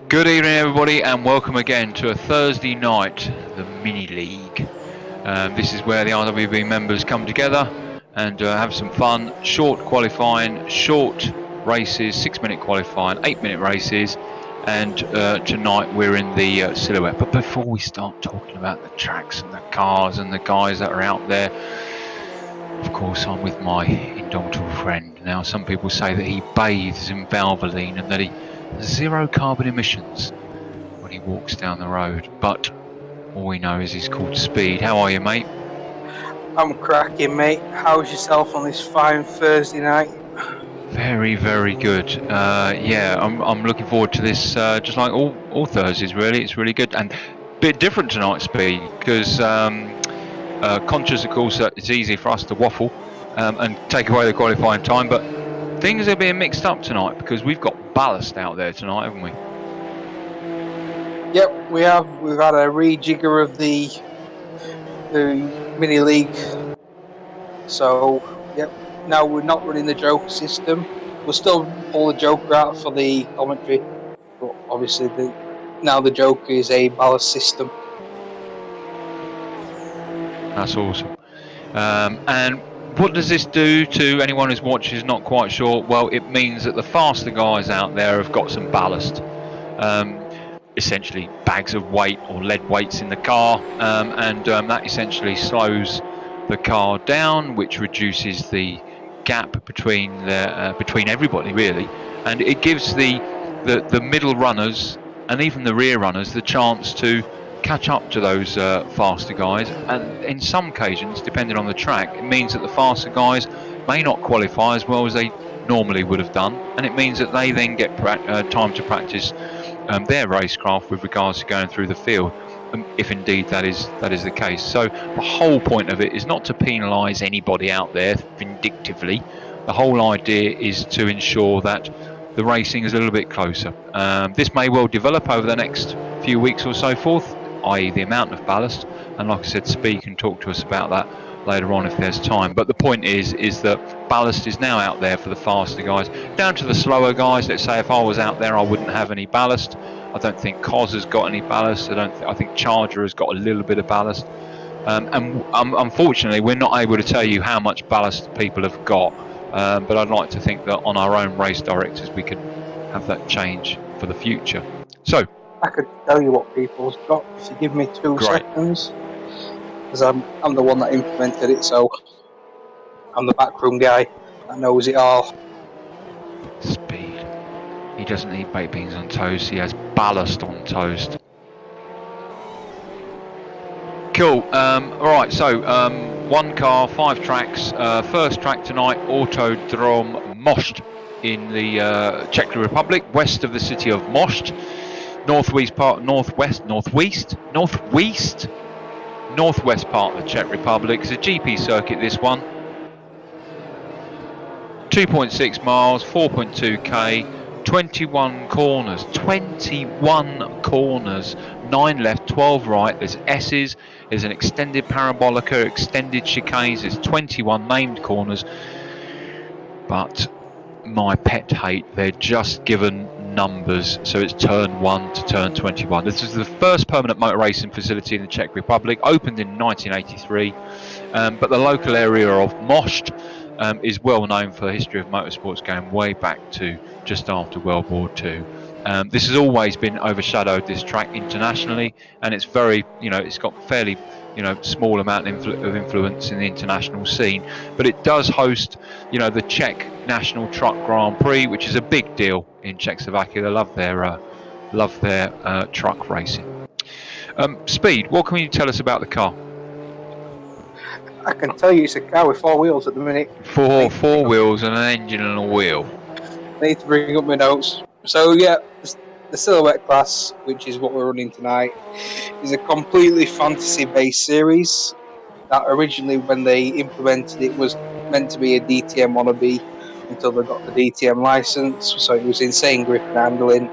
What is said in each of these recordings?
Good evening, everybody, and welcome again to a Thursday night, the mini league. This is where the RWB members come together and have some fun. Short qualifying, short races, 6-minute qualifying, 8-minute races, and tonight we're in the Silhouette. But before we start talking about the tracks and the cars and the guys that are out there, of course, I'm with my indomitable friend. Now, some people say that he bathes in Valvoline and that he has zero carbon emissions when he walks down the road, but all we know is he's called Speed. How are you, mate? I'm cracking, mate. How's yourself on this fine Thursday night? Very, very good. Yeah, I'm looking forward to this. Just like all Thursdays, really. It's really good and a bit different tonight, Speed, because conscious, of course, that it's easy for us to waffle and take away the qualifying time, but things are being mixed up tonight because we've got ballast out there tonight, haven't we? Yep, we have. We've had a rejigger of the mini league. So, yep. Now we're not running the Joker system. We'll still pull the Joker out for the commentary, but obviously now the Joker is a ballast system. That's awesome. And what does this do to anyone who's watching who's not quite sure? Well, it means that the faster guys out there have got some ballast, essentially bags of weight or lead weights in the car, and that essentially slows the car down, which reduces the gap between everybody really, and it gives the middle runners and even the rear runners the chance to catch up to those faster guys, and in some occasions, depending on the track, it means that the faster guys may not qualify as well as they normally would have done, and it means that they then get time to practice their racecraft with regards to going through the field, if indeed that is the case. So the whole point of it is not to penalise anybody out there vindictively. The whole idea is to ensure that the racing is a little bit closer. This may well develop over the next few weeks or so forth, i.e. the amount of ballast, and like I said, Speed can talk to us about that later on if there's time. But the point is that ballast is now out there for the faster guys, down to the slower guys. Let's say if I was out there, I wouldn't have any ballast. I don't think Cos has got any ballast. I think Charger has got a little bit of ballast. And unfortunately, we're not able to tell you how much ballast people have got. But I'd like to think that on our own race directors, we could have that change for the future. So I could tell you what people's got if you give me 2 seconds, because I'm the one that implemented it, so I'm the backroom guy that knows it all. Speed. He doesn't eat baked beans on toast. He has ballast on toast. Cool. Alright, so one car, 5 tracks. First track tonight, Autodrom Most in the Czech Republic, west of the city of Most. Northwest part of the Czech Republic. It's a GP circuit, this one. 2.6 miles, 4.2k, 21 corners. 21 corners. 9 left, 12 right. There's S's, there's an extended parabolica, extended chicanes. There's 21 named corners. But my pet hate, they're just given numbers, so it's turn 1 to turn 21. This is the first permanent motor racing facility in the Czech Republic, opened in 1983, but the local area of Most is well known for the history of motorsports going way back to just after World War II. This has always been overshadowed, this track, internationally, and it's very, it's got fairly small amount of influence in the international scene, but it does host the Czech National Truck Grand Prix, which is a big deal in Czechoslovakia. They love their truck racing. Speed, what can you tell us about the car? I can tell you it's a car with 4 wheels at the minute. Four wheels and an engine and a wheel. I need to bring up my notes. So yeah, the Silhouette class, which is what we're running tonight, is a completely fantasy-based series that originally, when they implemented it, was meant to be a DTM wannabe until they got the DTM license. So it was insane grip and handling.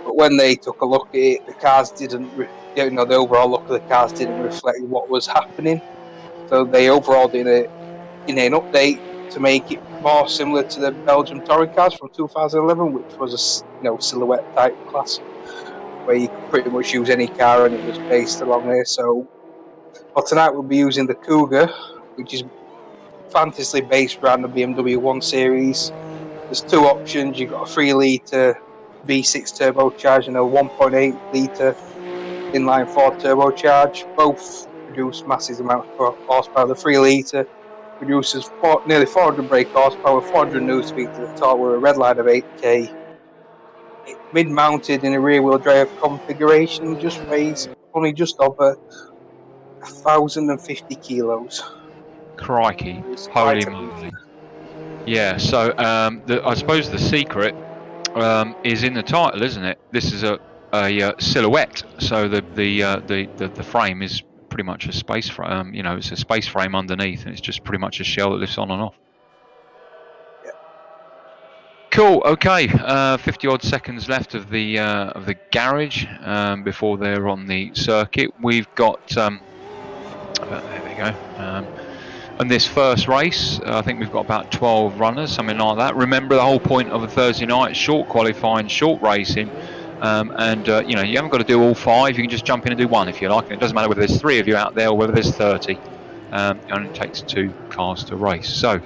But when they took a look at it, the cars didn't, the overall look of the cars didn't reflect what was happening. So they overall did it in an update to make it more similar to the Belgian touring cars from 2011, which was a Silhouette type class. where you could pretty much use any car, and it was based along there. So, well, tonight we'll be using the Cougar, which is fantasy based around the BMW 1 Series. There's two options. You've got a 3-litre V6 turbocharged and a 1.8-litre inline 4 turbocharged. Both produce massive amounts of horsepower. The 3-litre produces nearly 400 brake horsepower, 400 Nm at the top with a red line of 8k. Mid-mounted in a rear-wheel drive configuration, just weighs only just over 1,050 kilos. Crikey, It's holy quite a beast. moly! Yeah. So I suppose the secret is in the title, isn't it? This is a silhouette, so the frame is pretty much a space frame. You know, it's a space frame underneath, and it's just pretty much a shell that lifts on and off. Yeah. Cool. Okay. 50 odd seconds left of the garage before they're on the circuit. We've got there we go. And this first race, I think we've got about 12 runners, something like that. Remember, the whole point of a Thursday night, short qualifying, short racing, and you know, you haven't got to do all 5. You can just jump in and do 1 if you like. And it doesn't matter whether there's 3 of you out there or whether there's 30. It only takes 2 cars to race. So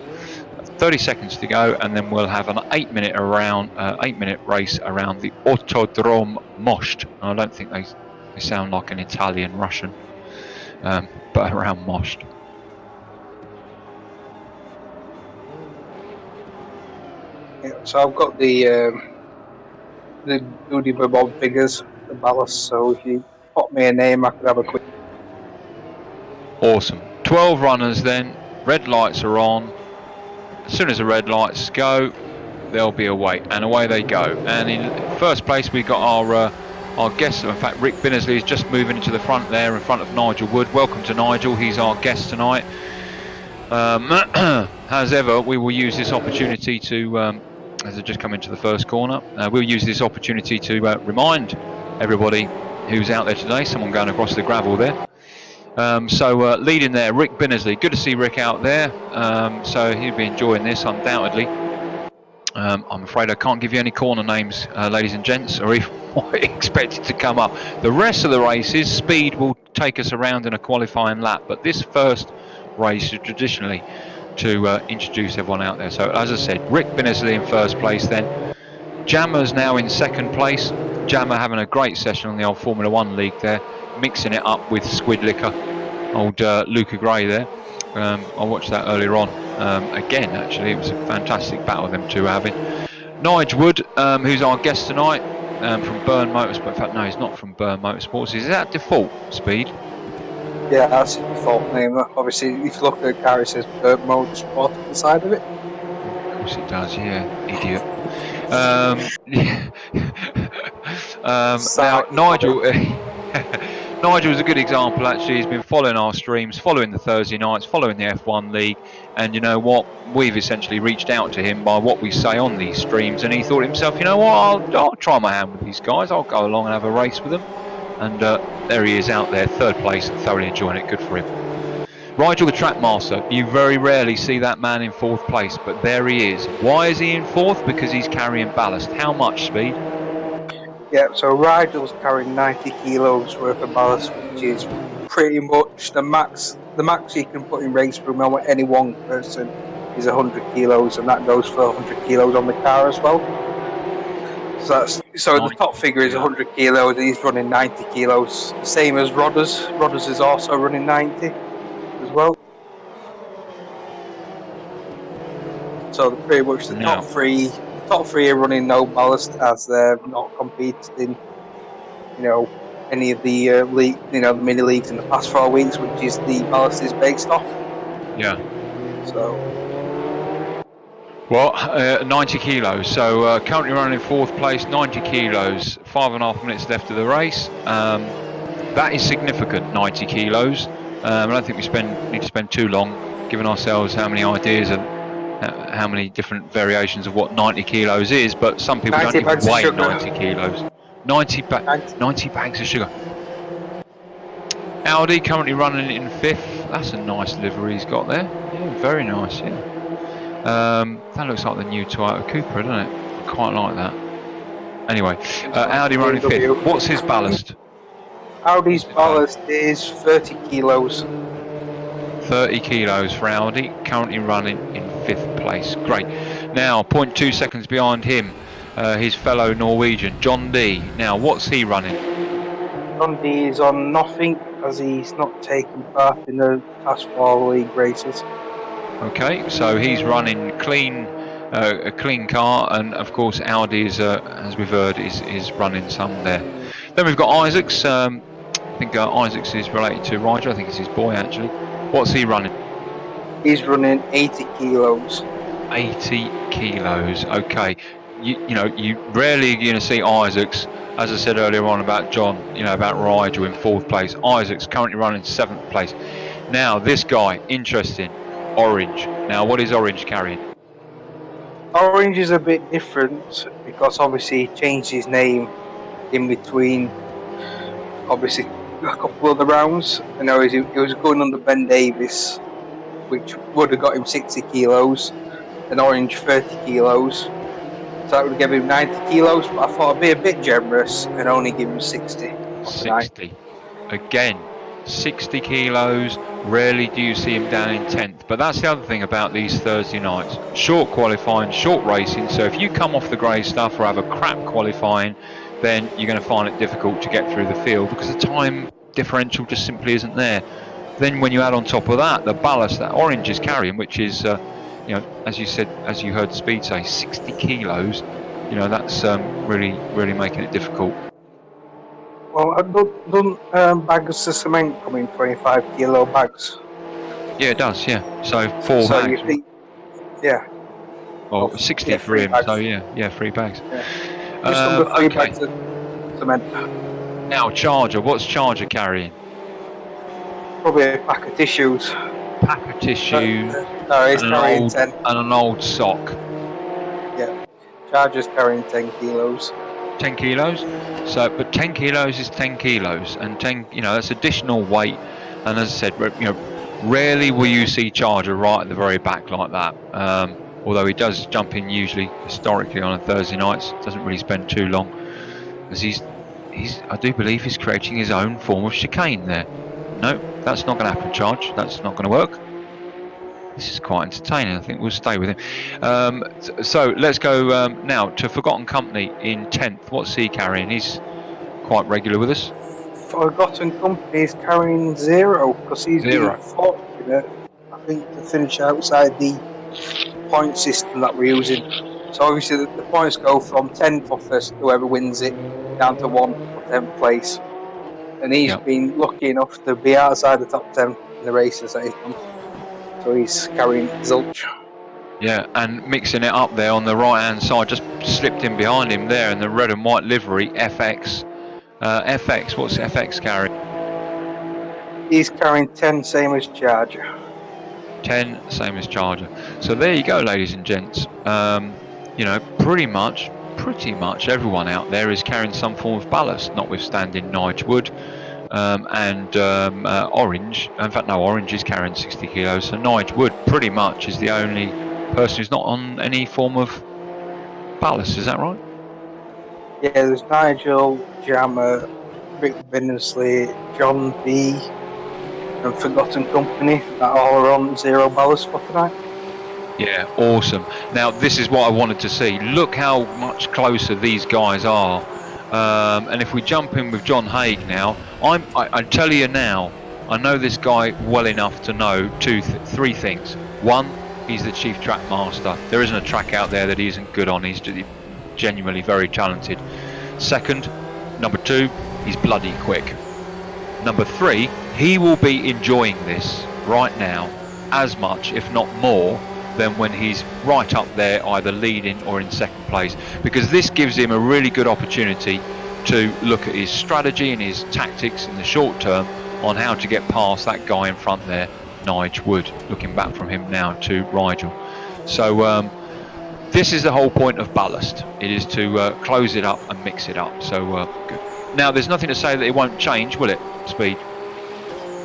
30 seconds to go, and then we'll have an 8-minute race around the Autodrom Most. I don't think they sound like an Italian Russian, but around Most. Yeah, so I've got the Goody Bob figures, the ballast. So if you pop me a name, I could have a quick. Awesome. 12 runners then. Red lights are on. As soon as the red lights go, there'll be a wait, and away they go. And in first place, we got our guest. In fact, Rick Binnersley is just moving into the front there, in front of Nigel Wood. Welcome to Nigel. He's our guest tonight. As ever, we will use this opportunity to, as I just come into the first corner, we'll use this opportunity to remind everybody who's out there today. Someone going across the gravel there. So leading there, Rick Binnersley. Good to see Rick out there. So he'll be enjoying this undoubtedly. I'm afraid I can't give you any corner names, ladies and gents, or even what expected to come up. The rest of the races, speed will take us around in a qualifying lap, but this first race is traditionally to introduce everyone out there. So as I said, Rick Binnersley in first place then. Jammer's now in second place. Jammer having a great session on the old Formula 1 league there, mixing it up with Squid Liquor, old Luca Gray there. I watched that earlier on. Again, actually, it was a fantastic battle them two having. Nigel Wood, who's our guest tonight, from Burn Motorsport. In fact, no, he's not from Burn Motorsports. Is that default speed? Yeah, that's the default name. Obviously, if you look at the car, it says Burnt Motorsport on the side of it. Of course it does, yeah, idiot. Now, Nigel. Nigel's a good example, actually. He's been following our streams, following the Thursday nights, following the F1 League, and you know what? We've essentially reached out to him by what we say on these streams, and he thought to himself, you know what? I'll try my hand with these guys. I'll go along and have a race with them. And there he is out there, third place, and thoroughly enjoying it. Good for him. Rigel, the track master. You very rarely see that man in fourth place, but there he is. Why is he in fourth? Because he's carrying ballast. How much speed? Yeah, so Rigel's carrying 90 kilos worth of ballast, which is pretty much the max. The max you can put in race room on any one person is 100 kilos, and that goes for 100 kilos on the car as well. So the top figure is 100 kilos, and he's running 90 kilos, same as Rodders. Rodders is also running 90 as well. So pretty much the top three. Top 3 are running no ballast, as they're not competed in, any of the league, the mini leagues in the past 4 weeks, which is the ballast is based off. Yeah. So. Well, 90 kilos. So currently running in fourth place, 90 kilos. 5.5 minutes left of the race. That is significant, 90 kilos. I don't think we need to spend too long giving ourselves how many ideas of how many different variations of what 90 kilos is, but some people don't even weigh 90 kilos. 90 bags of sugar. Audi currently running in fifth. That's a nice livery he's got there. Yeah, very nice, yeah. That looks like the new Toyota Cupra, doesn't it? I quite like that. Anyway, Audi running fifth. BMW. What's his ballast? Audi's ballast is 30 kilos. 30 kilos for Audi, currently running in fifth place. Great. Now, 0.2 seconds behind him, his fellow Norwegian, John D. Now, what's he running? John D is on nothing as he's not taken part in the Class 4 league races. Okay, so he's running clean, a clean car, and of course Audi is, as we've heard, is running some there. Then we've got Isaacs. I think Isaacs is related to Ryder. I think it's his boy actually. What's he running? He's running 80 kilos. 80 kilos. Okay, you know you rarely going to see Isaacs. As I said earlier on about John, about Rigel in fourth place. Isaacs currently running seventh place. Now this guy, interesting, Orange. Now what is Orange carrying? Orange is a bit different because obviously he changed his name in between, obviously, a couple of the rounds. I know he was going under Ben Davis, which would have got him 60 kilos, and Orange 30 kilos. So that would give him 90 kilos, but I thought I'd be a bit generous and only give him 60 for tonight. 60. Again, 60 kilos. Rarely do you see him down in 10th. But that's the other thing about these Thursday nights. Short qualifying, short racing. So if you come off the grey stuff or have a crap qualifying, then you're going to find it difficult to get through the field because the time differential just simply isn't there. Then when you add on top of that the ballast that Orange is carrying, which is, as you said, as you heard Speed say, 60 kilos, that's really making it difficult. Well, don't bags of cement come in 25 kilo bags? Yeah, it does, yeah. So 4 so bags. You think, yeah. Well, 60 for him, bags. so yeah, 3 bags. Yeah. Just under 3 okay. bags of cement. Now, Charger, what's Charger carrying? Probably a pack of tissues. Pack of tissue. No, he's carrying 10. And an old sock. Yeah. Charger's carrying 10 kilos. 10 kilos? But 10 kilos is 10 kilos. And 10, that's additional weight. And as I said, rarely will you see Charger right at the very back like that. Although he does jump in usually, historically, on a Thursday nights. Doesn't really spend too long. As I do believe he's creating his own form of chicane there. No, that's not going to happen, Charge. That's not going to work. This is quite entertaining. I think we'll stay with him. So let's go now to Forgotten Company in 10th. What's he carrying? He's quite regular with us. Forgotten Company is carrying 0 because he's been fortunate, I think, to finish outside the point system that we're using. So obviously the points go from 10 for first, whoever wins it, down to 1 for 10th place. And he's been lucky enough to be outside the top 10 in the races that he's done. So he's carrying Zilch. Yeah, and mixing it up there on the right hand side, just slipped in behind him there in the red and white livery, FX. FX, what's FX carrying? He's carrying 10, same as Charger. 10, same as Charger. So there you go, ladies and gents. Pretty much everyone out there is carrying some form of ballast, notwithstanding Nige Wood and Orange. In fact, no, Orange is carrying 60 kilos. So Nige Wood pretty much is the only person who's not on any form of ballast. Is that right? Yeah, there's Nigel, Jammer, Rick Binnersley, John B, and Forgotten Company that all are on 0 ballast for tonight. Yeah, awesome. Now, this is what I wanted to see. Look how much closer these guys are. And if we jump in with John Haig now, I tell you now, I know this guy well enough to know 3 things. 1, he's the chief track master. There isn't a track out there that he isn't good on. He's genuinely very talented. Second, number 2, he's bloody quick. Number 3, he will be enjoying this right now as much, if not more, than when he's right up there either leading or in second place, because this gives him a really good opportunity to look at his strategy and his tactics in the short term on how to get past that guy in front there, Nige Wood, looking back from him now to Rigel. So this is the whole point of ballast. It is to close it up and mix it up. So good. Now there's nothing to say that it won't change, will it, Speed?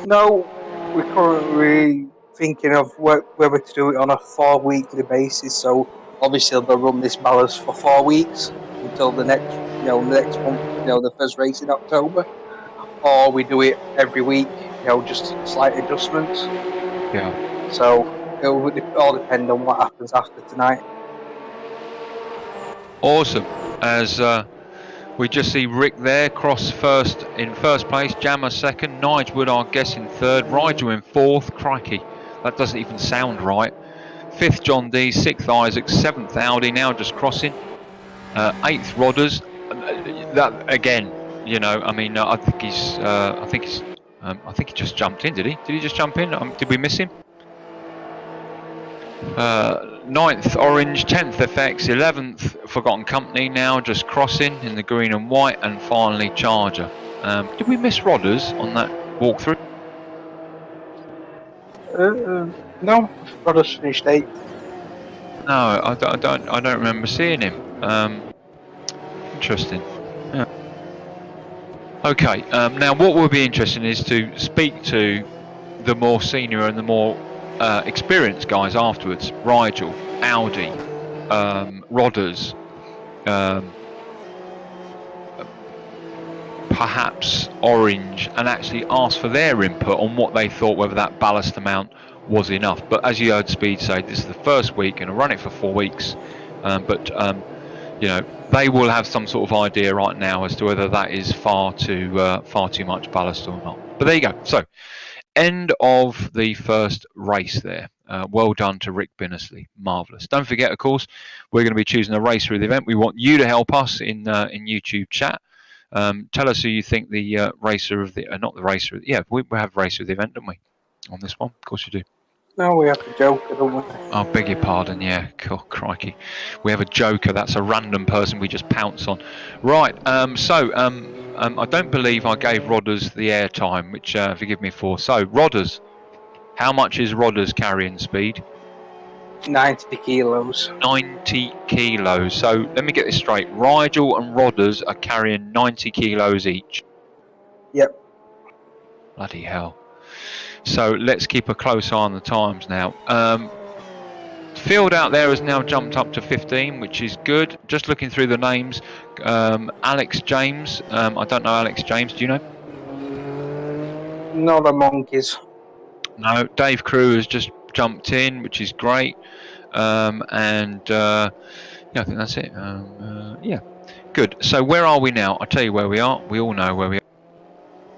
No, we're currently thinking of whether to do it on a 4 weekly basis. So obviously they'll run this ballast for 4 weeks until the next month, the first race in October, or we do it every week, just slight adjustments. Yeah. So it will all depend on what happens after tonight. Awesome. As we just see Rick there cross in first place, Jammer second, Nigel Wood our guess in third, Rigel in fourth. Crikey, that doesn't even sound right. Fifth John D, sixth Isaac, seventh Audi now just crossing, eighth Rodders. That again, I mean, I think he just jumped in. Did he? Did he just jump in? Did we miss him? Ninth Orange, 10th FX, 11th Forgotten Company now just crossing in the green and white, and finally Charger. Did we miss Rodders on that walkthrough? No, Rodders finished 8th. No, I don't remember seeing him. Interesting. Yeah. Okay. Now, what will be interesting is to speak to the more senior and the more experienced guys afterwards. Rigel, Audi, Rodders, perhaps Orange, and actually ask for their input on what they thought, whether that ballast amount was enough. But as you heard Speed say, this is the first week and I'll run it for 4 weeks. They will have some sort of idea right now as to whether that is far too much ballast or not. But there you go. So, end of the first race there. Well done to Rick Binnersley. Marvellous. Don't forget, of course, we're going to be choosing a racer of the event. We want you to help us in YouTube chat. Tell us who you think the racer of the not the racer. Yeah, we have racer of the event, don't we? On this one, of course you do. No, we have the Joker, don't we? Oh, beg your pardon. Yeah, cool, crikey. We have a Joker. That's a random person we just pounce on. Right. I don't believe I gave Rodders the airtime, which forgive me for. So, Rodders, how much is Rodders carrying speed? 90 kilos. 90 kilos. So let me get this straight. Rigel and Rodders are carrying 90 kilos each. Yep. Bloody hell. So let's keep a close eye on the times now. Field out there has now jumped up to 15, which is good. Just looking through the names. Alex James. I don't know Alex James. Do you know? No, the monkeys. No. Dave Crew has just jumped in, which is great. Yeah, I think that's it. Yeah, good. So where are we now? I'll tell you where we are. We all know where we are.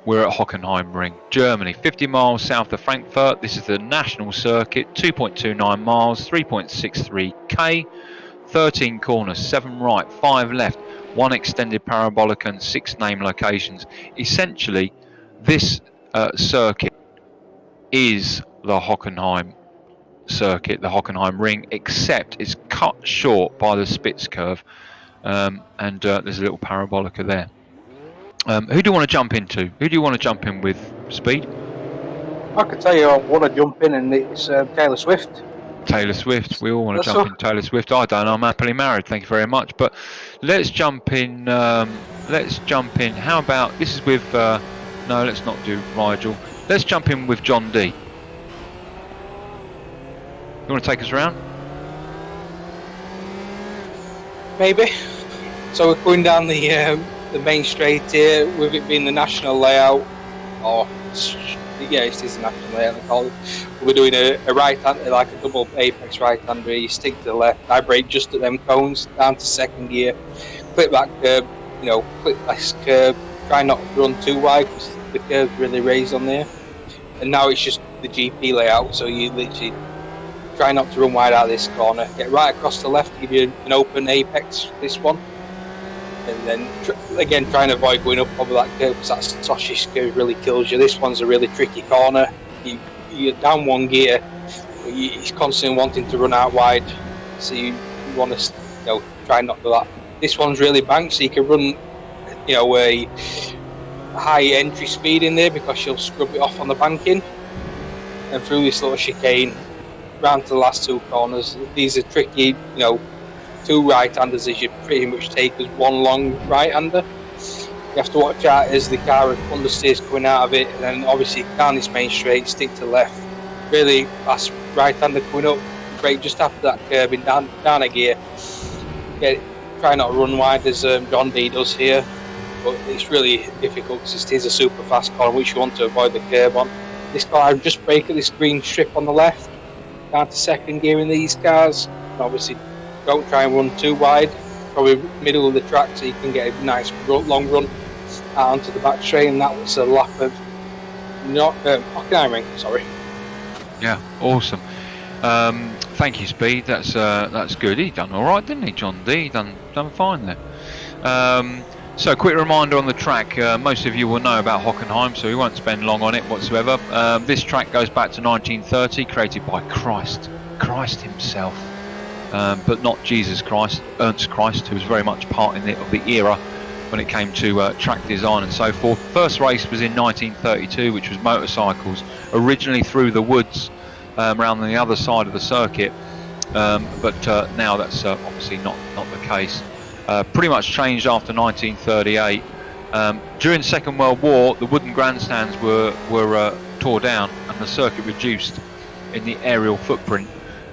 We're at Hockenheimring, Germany, 50 miles south of Frankfurt. This is the national circuit, 2.29 miles, 3.63k, 13 corners, 7 right, 5 left, 1 extended parabolic and 6 name locations. Essentially, this circuit is the Hockenheim circuit, the Hockenheim ring, except it's cut short by the Spitz curve, and there's a little parabolica there. Who do you want to jump into? Who do you want to jump in with, Speed? I could tell you I want to jump in, and it's Taylor Swift. Taylor Swift. We all want to jump in Taylor Swift. I don't. I'm happily married. Thank you very much. But let's jump in. How about this is with? No, let's not do Rigel. Let's jump in with John D. You want to take us around? Maybe. So we're going down the main straight here, with it being the national layout, it is a national layout they call it. We're doing a right hand, like a double apex right hander. You stick to the left. I brake just at them cones down to second gear, clip that curb, clip this curb. Try not to run too wide because the curve's really raised on there. And now it's just the GP layout, so you literally try not to run wide out of this corner. Get right across the left, give you an open apex. This one. And then again, try and avoid going up over that curve because that Toshish curve really kills you. This one's a really tricky corner. You're down 1 gear, but you're constantly wanting to run out wide, so you want to try and not do that. This one's really banked, so you can run a high entry speed in there because you'll scrub it off on the banking, and through this little chicane round to the last 2 corners. These are tricky, 2 right-handers as you pretty much take as 1 long right-hander. You have to watch out as the car understeers coming out of it, and then obviously down this main straight, stick to the left. Really fast right-hander coming up, brake just after that curve in down a gear. Get try not to run wide as John D does here, but it's really difficult because it is a super fast car which you want to avoid the curb on. This car, just brake at this green strip on the left, down to second gear in these cars. And obviously, don't try and run too wide, probably middle of the track so you can get a nice long run out onto the back straight. And that was a lap of Hockenheimring, sorry. Yeah, awesome. Thank you, Speed. That's good. He done all right, didn't he, John D? He done fine there. So, quick reminder on the track. Most of you will know about Hockenheim, so we won't spend long on it whatsoever. This track goes back to 1930, created by Christ himself, but not Jesus Christ, Ernst Christ, who was very much part of the era when it came to track design and so forth. First race was in 1932, which was motorcycles, originally through the woods around the other side of the circuit, but now that's obviously not the case. Pretty much changed after 1938. During the Second World War, the wooden grandstands were tore down and the circuit reduced in the aerial footprint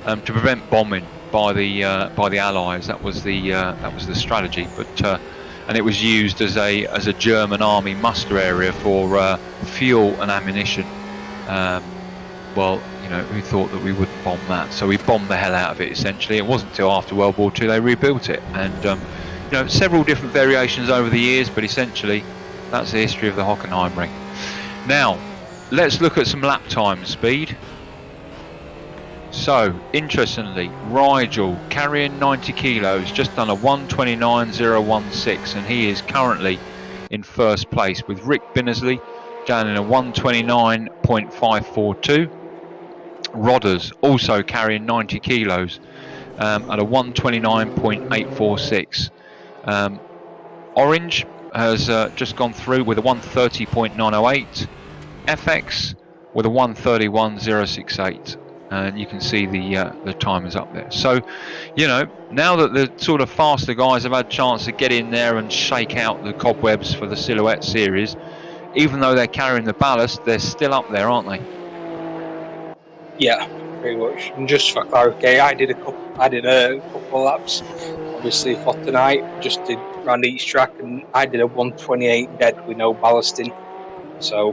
to prevent bombing by the Allies. That was the strategy. But and it was used as a German army muster area for fuel and ammunition. Well, you know, we thought that we wouldn't bomb that, so we bombed the hell out of it. Essentially, it wasn't until after World War II they rebuilt it, and you know, several different variations over the years, but essentially that's the history of the Hockenheimring. Now, let's look at some lap times, Speed. So, interestingly, Rigel carrying 90 kilos, just done a 129.016, and he is currently in first place with Rick Binnersley down in a 129.542. Rodders also carrying 90 kilos at a 129.846. Orange has just gone through with a 130.908. FX with a 131.068. And you can see the timers up there. So, you know, now that the sort of faster guys have had a chance to get in there and shake out the cobwebs for the Silhouette series, even though they're carrying the ballast, they're still up there, aren't they? Yeah, pretty much. And just for clarity, I did a couple of laps, obviously for tonight. Just did round each track, and I did a 128 dead with no ballasting. So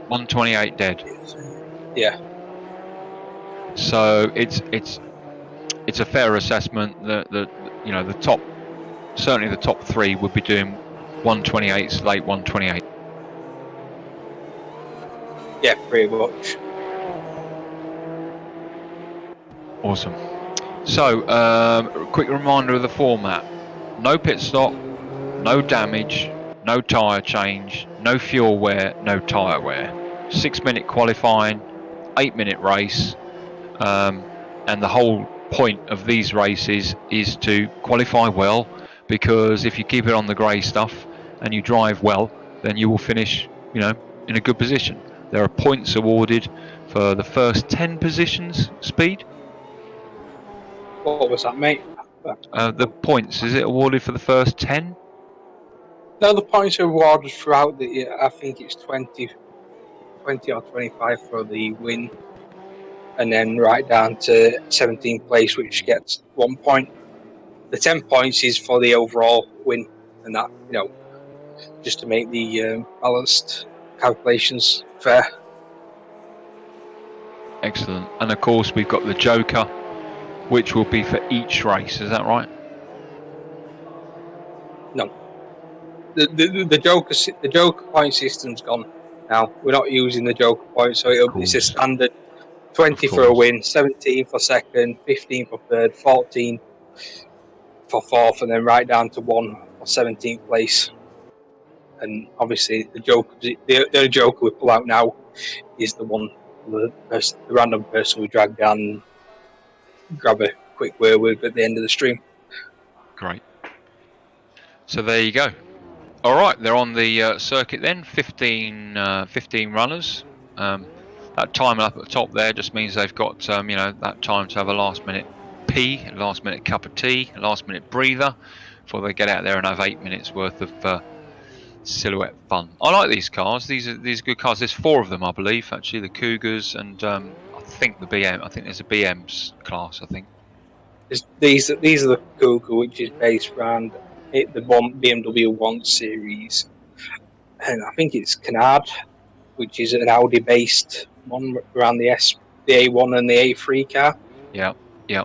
128 dead. Yeah. So it's a fair assessment that you know, certainly the top three would be doing 128s, late 128. Yeah, pretty much. Awesome. So, quick reminder of the format: no pit stop, no damage, no tyre change, no fuel wear, no tyre wear. 6-minute qualifying, 8-minute race, and the whole point of these races is to qualify well, because if you keep it on the grey stuff and you drive well, then you will finish, you know, in a good position. There are points awarded for the first 10 positions, Speed. What was that, mate? The points, is it awarded for the first 10? No, the points are awarded throughout the year. I think it's 20 or 25 for the win, and then right down to 17th place, which gets 1 point. The 10 points is for the overall win, and that, you know, just to make the balanced calculations fair. Excellent. And of course, we've got the Joker, which will be for each race. Is that right? No, the Joker point system's gone now. We're not using the Joker point, so it's a standard 20 for a win, 17 for second, 15 for third, 14 for fourth, and then right down to 1 for 17th place. And obviously, the Joker we pull out now is the one, the random person we drag down and grab a quick word with at the end of the stream. Great. So there you go. All right, they're on the circuit then. 15 runners. That time up at the top there just means they've got you know, that time to have a last minute pee, a last minute cup of tea, a last minute breather before they get out there and have 8 minutes worth of Silhouette fun. I like these cars. These are good cars. There's 4 of them, I believe, actually. The Cougars and I think the BM. I think there's a BM's class, I think. These are the Cougar, which is based around the BMW 1 Series, and I think it's Canard, which is an Audi based one around the A1 and the A3 car. Yeah, yeah.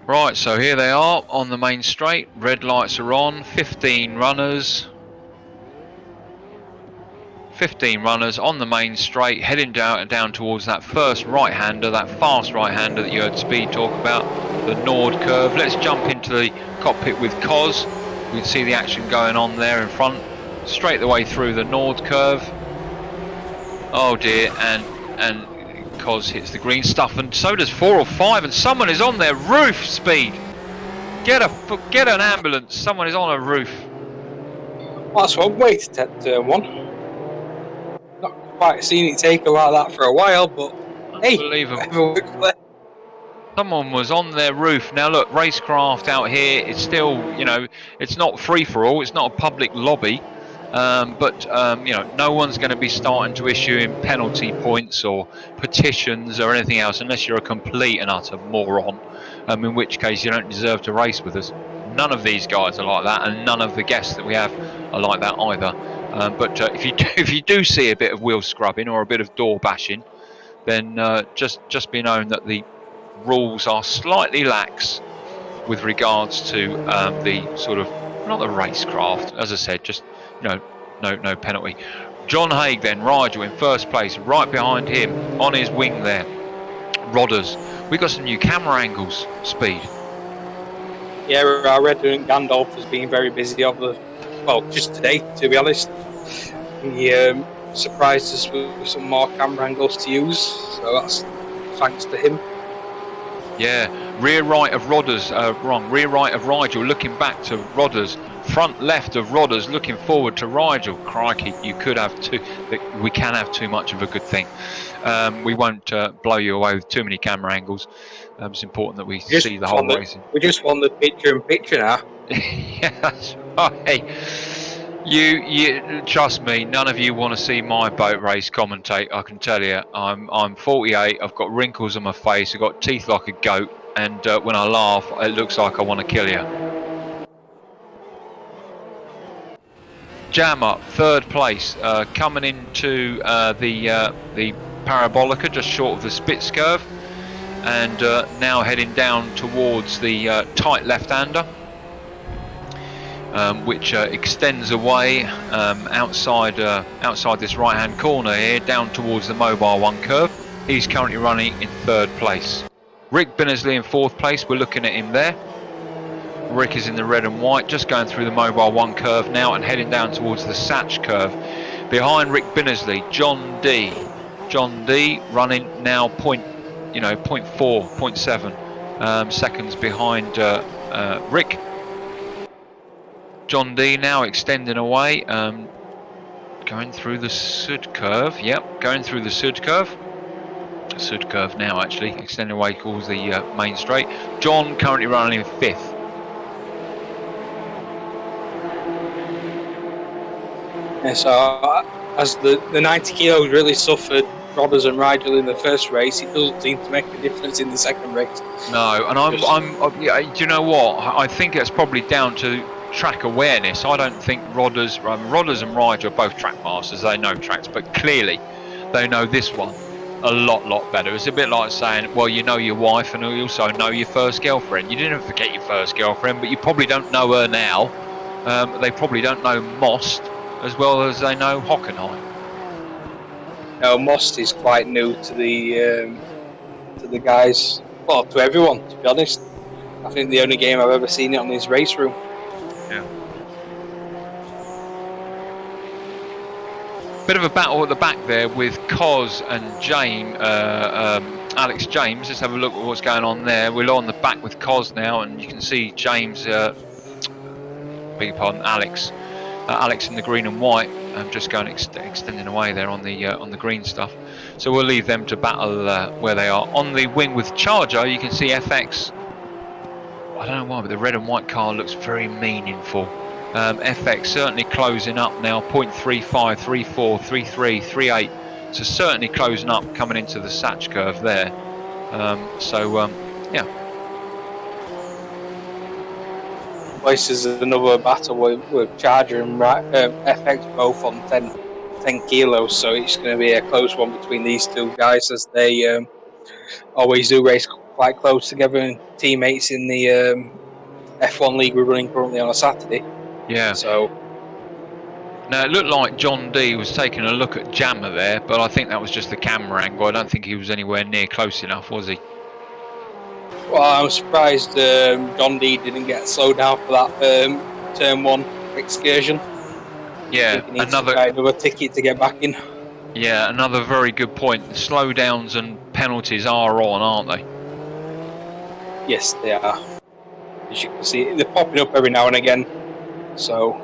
Right, so here they are on the main straight. Red lights are on. 15 runners. 15 runners on the main straight, heading down towards that first right-hander, that fast right-hander that you heard Speed talk about, the Nord curve. Let's jump into the cockpit with Cos. We can see the action going on there in front. Straight the way through the Nord curve. Oh dear, and Cos hits the green stuff, and so does 4 or 5, and someone is on their roof, Speed. Get an ambulance, someone is on a roof. Well, that's one way to take turn one. Not quite seen it taken like that for a while, but hey, whatever works for them. Someone was on their roof. Now look, racecraft out here, it's still, you know, it's not free for all, it's not a public lobby, but you know, no one's going to be starting to issue in penalty points or petitions or anything else unless you're a complete and utter moron, in which case you don't deserve to race with us. None of these guys are like that, and none of the guests that we have are like that either. But if you do see a bit of wheel scrubbing or a bit of door bashing, then just be known that the rules are slightly lax with regards to the sort of, not the racecraft, as I said, just, you know, no penalty. John Haig then, Rigel in first place, right behind him on his wing there, Rodders. We've got some new camera angles, Speed. Yeah, our resident Gandalf has been very busy just today, to be honest. He surprised us with some more camera angles to use, so that's thanks to him. Yeah, rear right of Rodders, rear right of Rigel looking back to Rodders, front left of Rodders looking forward to Rigel. Crikey, you could have we can have too much of a good thing. We won't blow you away with too many camera angles. It's important that we see the whole racing. We just want the picture-in-picture now. Yeah, that's right. You trust me, none of you want to see my boat race commentate. I can tell you, I'm 48. I've got wrinkles on my face. I've got teeth like a goat, and when I laugh, it looks like I want to kill you. Jam up, third place, coming into the Parabolica, just short of the Spitz curve, and now heading down towards the tight left-hander. Which extends away outside this right-hand corner here, down towards the Mobile 1 curve. He's currently running in third place. Rick Binnersley in fourth place, we're looking at him there. Rick is in the red and white, just going through the Mobile 1 curve now and heading down towards the Satch curve. Behind Rick Binnersley, John D. John D running now 0.4, 0.7 seconds behind Rick. John D now extending away, going through the Sud curve. Yep, going through the Sud curve. Sud curve now, actually, extending away towards the main straight. John currently running in fifth. Yeah, so as the 90 kilos really suffered Rodders and Rigel in the first race, it doesn't seem to make a difference in the second race. No, and do you know what? I think it's probably down to track awareness. I don't think Rodders and Rigel are both track masters. They know tracks, but clearly they know this one a lot better. It's a bit like saying, well, you know your wife and you also know your first girlfriend. You didn't forget your first girlfriend, but you probably don't know her now. They probably don't know Most as well as they know Hockenheim. No, Most is quite new to the guys. Well, to everyone, to be honest. I think the only game I've ever seen it on is Race Room. Yeah. Bit of a battle at the back there with Cos and Alex James. Let's have a look at what's going on there. We're on the back with Cos now, and you can see James, beg your pardon, Alex in the green and white. Just going extending away there on the green stuff. So we'll leave them to battle where they are. On the wing with Charger, you can see FX. I don't know why, but the red and white car looks very meaningful. FX certainly closing up now, 0.35, 34, 33, 38. So certainly closing up coming into the Satch curve there. Yeah. This is another battle with Charger and FX both on 10 kilos, so it's going to be a close one between these two guys, as they always do race quite close together and teammates in the F1 league we're running currently on a Saturday. Yeah. So now it looked like John D was taking a look at Jammer there, but I think that was just the camera angle. I don't think he was anywhere near close enough, was he? well, I'm surprised John D didn't get slowed down for that turn 1 excursion. Yeah, I think he needs to buy another ticket to get back in. Yeah, another very good point. The slowdowns and penalties are on, aren't they? Yes, they are. As you can see, they're popping up every now and again. So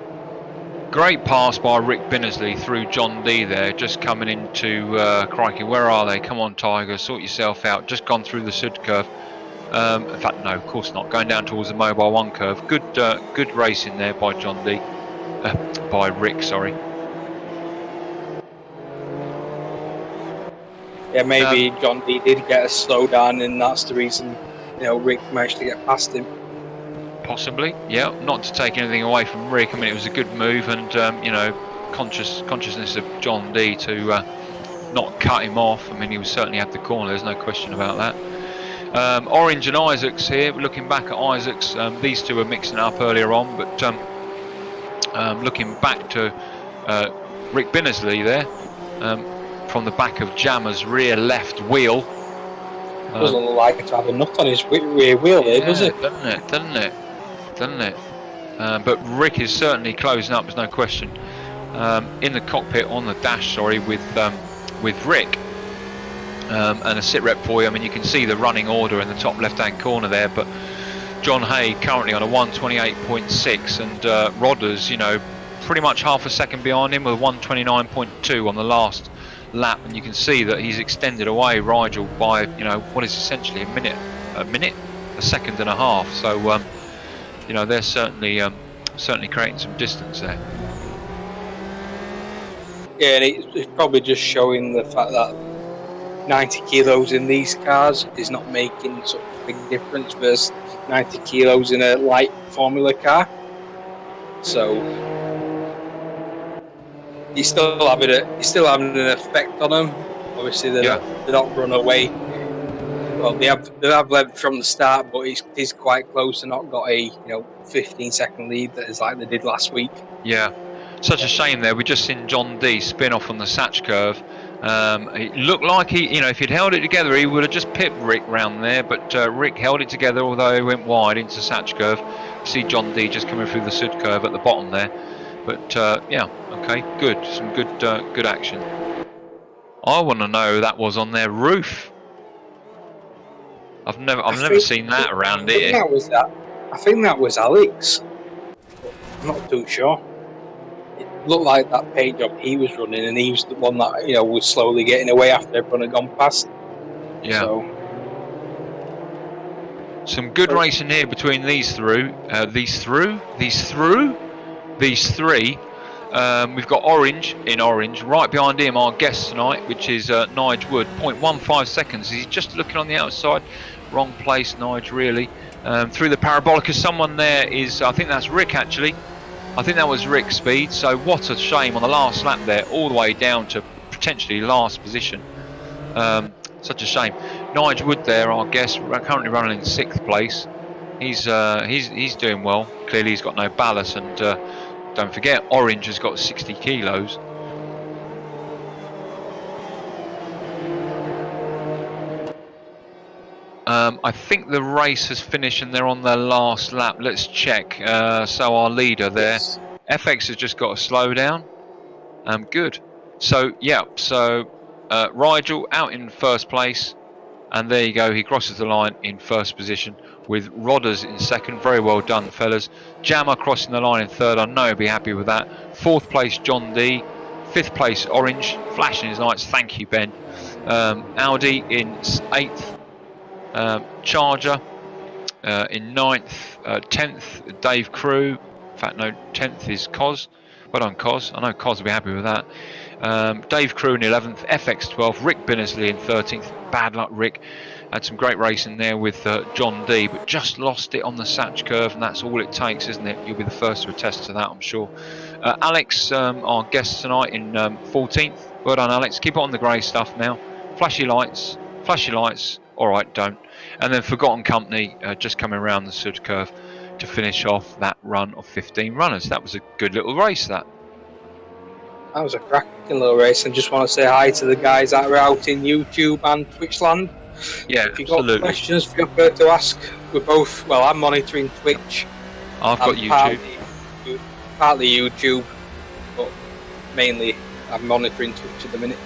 great pass by Rick Binnersley through John D there, just coming into crikey, where are they? Come on, Tiger, sort yourself out. Just gone through the Sud curve. In fact, no, of course not. Going down towards the Mobile 1 curve. Good racing there by John D. By Rick, sorry. yeah, maybe John D did get a slowdown, and that's the reason Rick managed to get past him. Possibly, yeah. Not to take anything away from Rick. I mean, it was a good move, and consciousness of John D to not cut him off. I mean, he was certainly had the corner. There's no question about that. Orange and Isaacs here. Looking back at Isaacs, these two were mixing it up earlier on, but looking back to Rick Binnersley there, from the back of Jammer's rear left wheel. Doesn't look like to have a nut on his rear wheel there, does it? Doesn't it? But Rick is certainly closing up. There's no question. In the cockpit, on the dash, sorry, with Rick. And a sit rep for you. I mean, you can see the running order in the top left-hand corner there. But John Hay currently on a 1:28.6, and Rodders, pretty much half a second behind him with 1:29.2 on the last lap, and you can see that he's extended away Rigel by what is essentially a second and a half. So they're certainly creating some distance there. Yeah, and it's probably just showing the fact that 90 kilos in these cars is not making such a big difference versus 90 kilos in a light Formula car. So he's still having an effect on them. Obviously, they're not run away. Well, they have led from the start, but it is quite close. They're not got a 15-second lead that is like they did last week. Yeah, such a shame there. We just seen John D spin off on the Satch curve. It looked like if he'd held it together, he would have just pipped Rick round there. But Rick held it together, although he went wide into Satch curve. You see John D just coming through the Sud curve at the bottom there. But yeah, okay, good, some good action. I want to know who that was on their roof. I've never seen that around here. I think that was Alex. I'm not too sure. It looked like that paint job he was running, and he was the one that was slowly getting away after everyone had gone past. Yeah. So, some good racing here between these three. We've got Orange right behind him. Our guest tonight, which is Nige Wood, 0.15 seconds. He's just looking on the outside. Wrong place, Nige, really. Through the parabolic, someone there is, I think that's Rick actually. I think that was Rick's speed. So what a shame on the last lap there, all the way down to potentially last position. Such a shame. Nige Wood there, our guest, currently running in 6th place. He's doing well. Clearly he's got no ballast, and don't forget, Orange has got 60 kilos. I think the race has finished and they're on their last lap. Let's check. So our leader there, yes. FX has just got a slowdown. Good. So yeah. So Rigel out in 1st place, and there you go. He crosses the line in 1st position with Rodders in 2nd. Very well done, fellas. Jammer crossing the line in 3rd. I know he'll be happy with that. 4th place John D. 5th place Orange, flashing his lights. Thank you, Ben. Audi in 8th. Charger in 9th, 10th Dave Crew, fact, no, 10th is Cos. Well done, Cos. I know Cos will be happy with that. Dave Crew in 11th, FX12, Rick Binnersley in 13th. Bad luck, Rick. Had some great racing there with John D, but just lost it on the Satch curve, and that's all it takes, isn't it? You'll be the first to attest to that, I'm sure. Alex, our guest tonight, in 14th. Well done, Alex. Keep it on the grey stuff now. Flashy lights. All right, don't. And then Forgotten Company just coming around the Sud curve to finish off that run of 15 runners. That was a good little race, that. That was a cracking little race, and just want to say hi to the guys that were out in YouTube and Twitch land. Yeah, if you've absolutely. got questions, feel free to ask. We're both, well, I'm monitoring Twitch. I've got YouTube. Partly YouTube, but mainly I'm monitoring Twitch at the minute.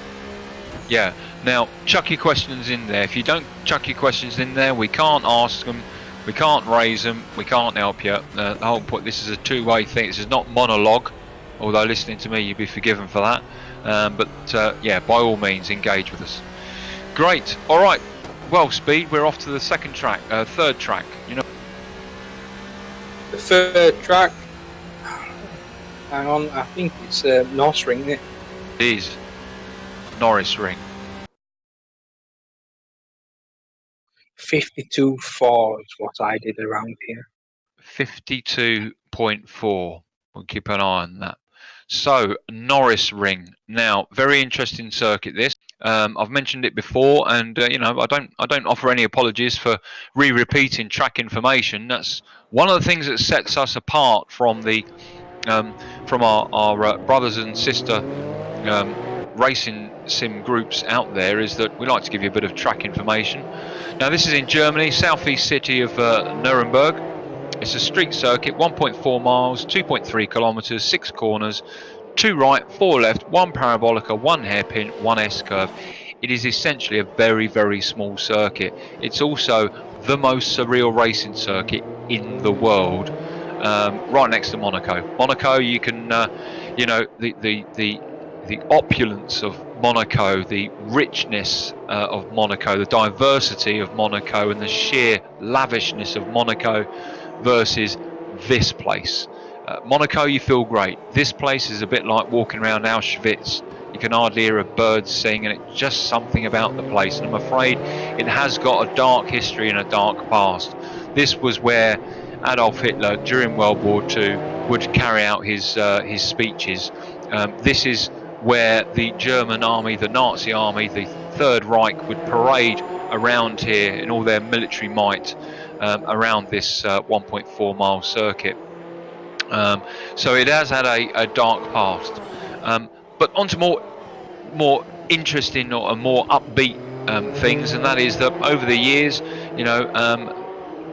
Yeah. Now, chuck your questions in there. If you don't chuck your questions in there, we can't ask them, we can't raise them, we can't help you. The whole point, this is a two-way thing. This is not monologue, although listening to me, you'd be forgiven for that. Yeah, by all means, engage with us. Great. All right. Well, Speed, we're off to the third track. You know, the third track. Hang on, I think it's Norris Ring, isn't it? It is Norris Ring. 52.4 is what I did around here. 52.4. We'll keep an eye on that. So, Norris Ring. Now, very interesting circuit this. I've mentioned it before, and you know, I don't offer any apologies for repeating track information. That's one of the things that sets us apart from the from our brothers and sister racing sim groups out there, is that we like to give you a bit of track information. Now, this is in Germany, southeast city of Nuremberg. It's a street circuit, 1.4 miles, 2.3 kilometers, 6 corners, 2 right, 4 left, 1 parabolica, 1 hairpin, 1 S-curve. It is essentially a very, very small circuit. It's also the most surreal racing circuit in the world, right next to Monaco. Monaco, you can, you know, the opulence of Monaco, the richness of Monaco, the diversity of Monaco, and the sheer lavishness of Monaco versus this place. Monaco, you feel great. This place is a bit like walking around Auschwitz. You can hardly hear a bird sing, and it's just something about the place. And I'm afraid it has got a dark history and a dark past. This was where Adolf Hitler, during World War II, would carry out his speeches. This is where the German army, the Nazi army, the Third Reich would parade around here in all their military might around this 1.4 mile circuit. So it has had a dark past. But on to more interesting or more upbeat things, and that is that over the years, you know,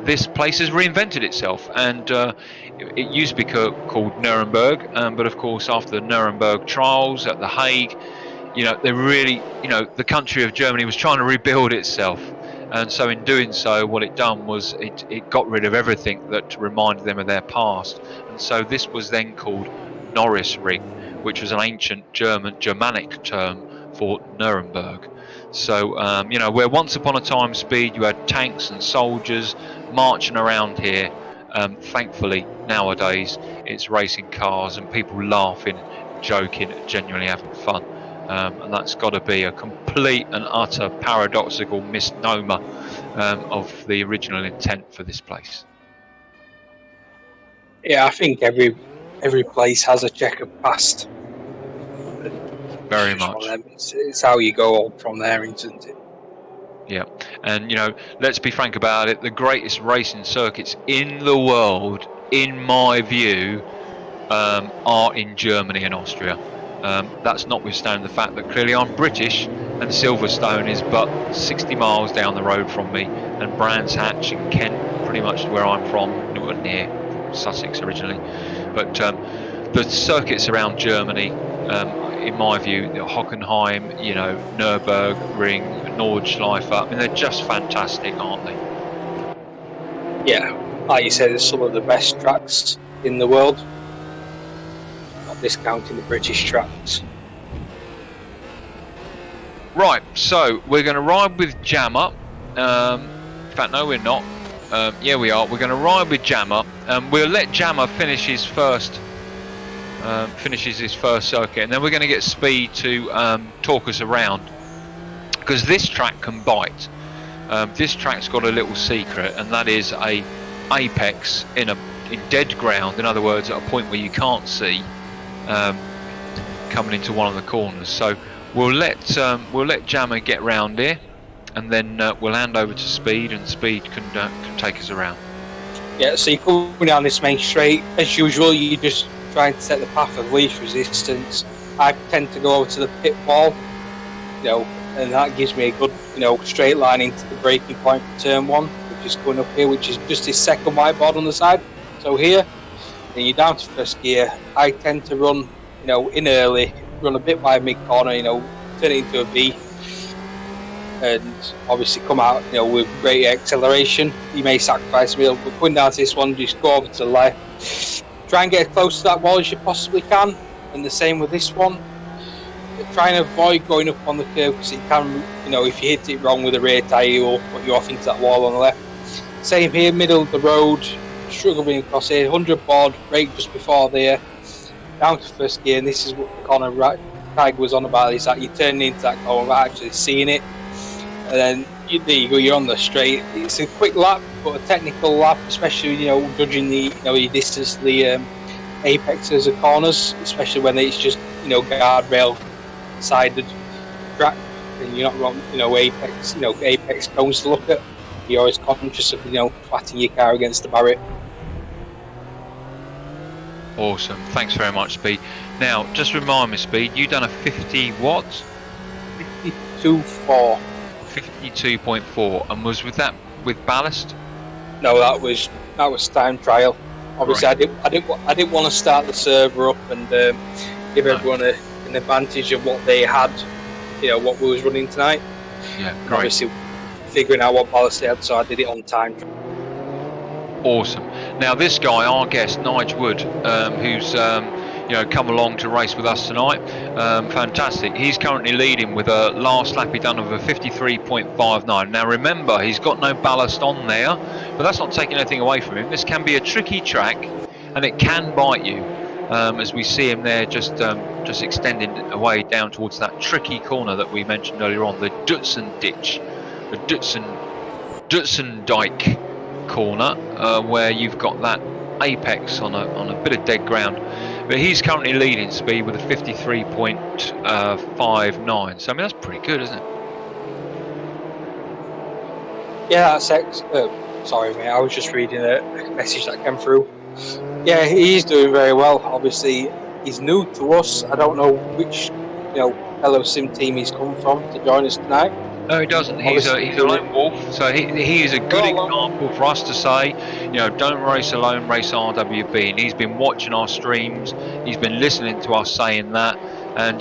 this place has reinvented itself, and it used to be called Nuremberg, but of course after the Nuremberg trials at The Hague, you know, they really, you know, the country of Germany was trying to rebuild itself, and so in doing so, what it done was it got rid of everything that reminded them of their past, and so this was then called Norris Ring, which was an ancient Germanic term for Nuremberg. So, you know, where once upon a time, Speed, you had tanks and soldiers marching around here, thankfully nowadays it's racing cars and people laughing, joking, genuinely having fun. And that's got to be a complete and utter paradoxical misnomer of the original intent for this place. Yeah, I think every place has a checkered past. Very much. It's how you go on from there, isn't it? Yeah, and you know, let's be frank about it. The greatest racing circuits in the world, in my view, are in Germany and Austria. That's notwithstanding the fact that clearly I'm British, and Silverstone is but 60 miles down the road from me, and Brands Hatch in Kent, pretty much where I'm from, near Sussex originally. But the circuits around Germany, in my view, Hockenheim, you know, Nürburgring, Nordschleife, I mean, they're just fantastic, aren't they? Yeah, like you said, it's some of the best tracks in the world. Not discounting the British tracks. Right, so we're going to ride with Jammer. In fact, no, we're not. Yeah, we are. We're going to ride with Jammer. We'll let Jammer finish his first circuit, and then we're going to get Speed to talk us around, because this track can bite. This track's got a little secret, and that is a apex in dead ground. In other words, at a point where you can't see coming into one of the corners. So we'll let Jammer get round here, and then we'll hand over to Speed, and Speed can take us around. Yeah, so you're coming down this main straight. As usual, you just trying to set the path of least resistance. I tend to go over to the pit wall, and that gives me a good, straight line into the braking point for turn 1, which is coming up here, which is just this second whiteboard on the side. So here, then you're down to first gear. I tend to run, in early, run a bit by mid corner, turn it into a V, and obviously come out, with great acceleration. You may sacrifice a little, but going down to this one, just go over to the left. Try and get as close to that wall as you possibly can, and the same with this one. Try and avoid going up on the curve, because it can, if you hit it wrong with a rear tyre, it will put you off into that wall on the left. Same here, middle of the road, struggling across here, 100 board, brake just before there, down to first gear, and this is what the corner Tiger was on about, is that you're turning into that corner without actually seeing it, and then there you go, you're on the straight. It's a quick lap, but a technical lap, especially, judging the, your distance to the apexes of corners, especially when it's just, guardrail sided track, and you're not wrong, apex cones to look at. You're always conscious of, flattening your car against the barrier. Awesome, thanks very much, Speed. Now, just remind me, Speed, you done a 50 what? 52.4. 52.4, and was with ballast? No, that was time trial. Obviously, right. I didn't want to start the server up and give everyone an advantage of what they had, what we was running tonight. Yeah, great. Obviously, figuring out what ballast they had, so I did it on time. Awesome. Now, this guy, our guest, Nigel Wood, who's come along to race with us tonight, fantastic. He's currently leading with a last lap he done of a 53.59. Now, remember, he's got no ballast on there, but that's not taking anything away from him. This can be a tricky track, and it can bite you, as we see him there just extending away down towards that tricky corner that we mentioned earlier on, the Dutsen ditch, the Dutsen dike corner, where you've got that apex on a bit of dead ground. But he's currently leading Speed with a 53.59. So I mean, that's pretty good, isn't it? Yeah, that's sorry, mate. I was just reading a message that came through. Yeah, he's doing very well. Obviously, he's new to us. I don't know which fellow sim team he's come from to join us tonight. No, he doesn't. He's a lone wolf. So he is a good example for us to say, don't race alone, race RWB. And he's been watching our streams. He's been listening to us saying that, and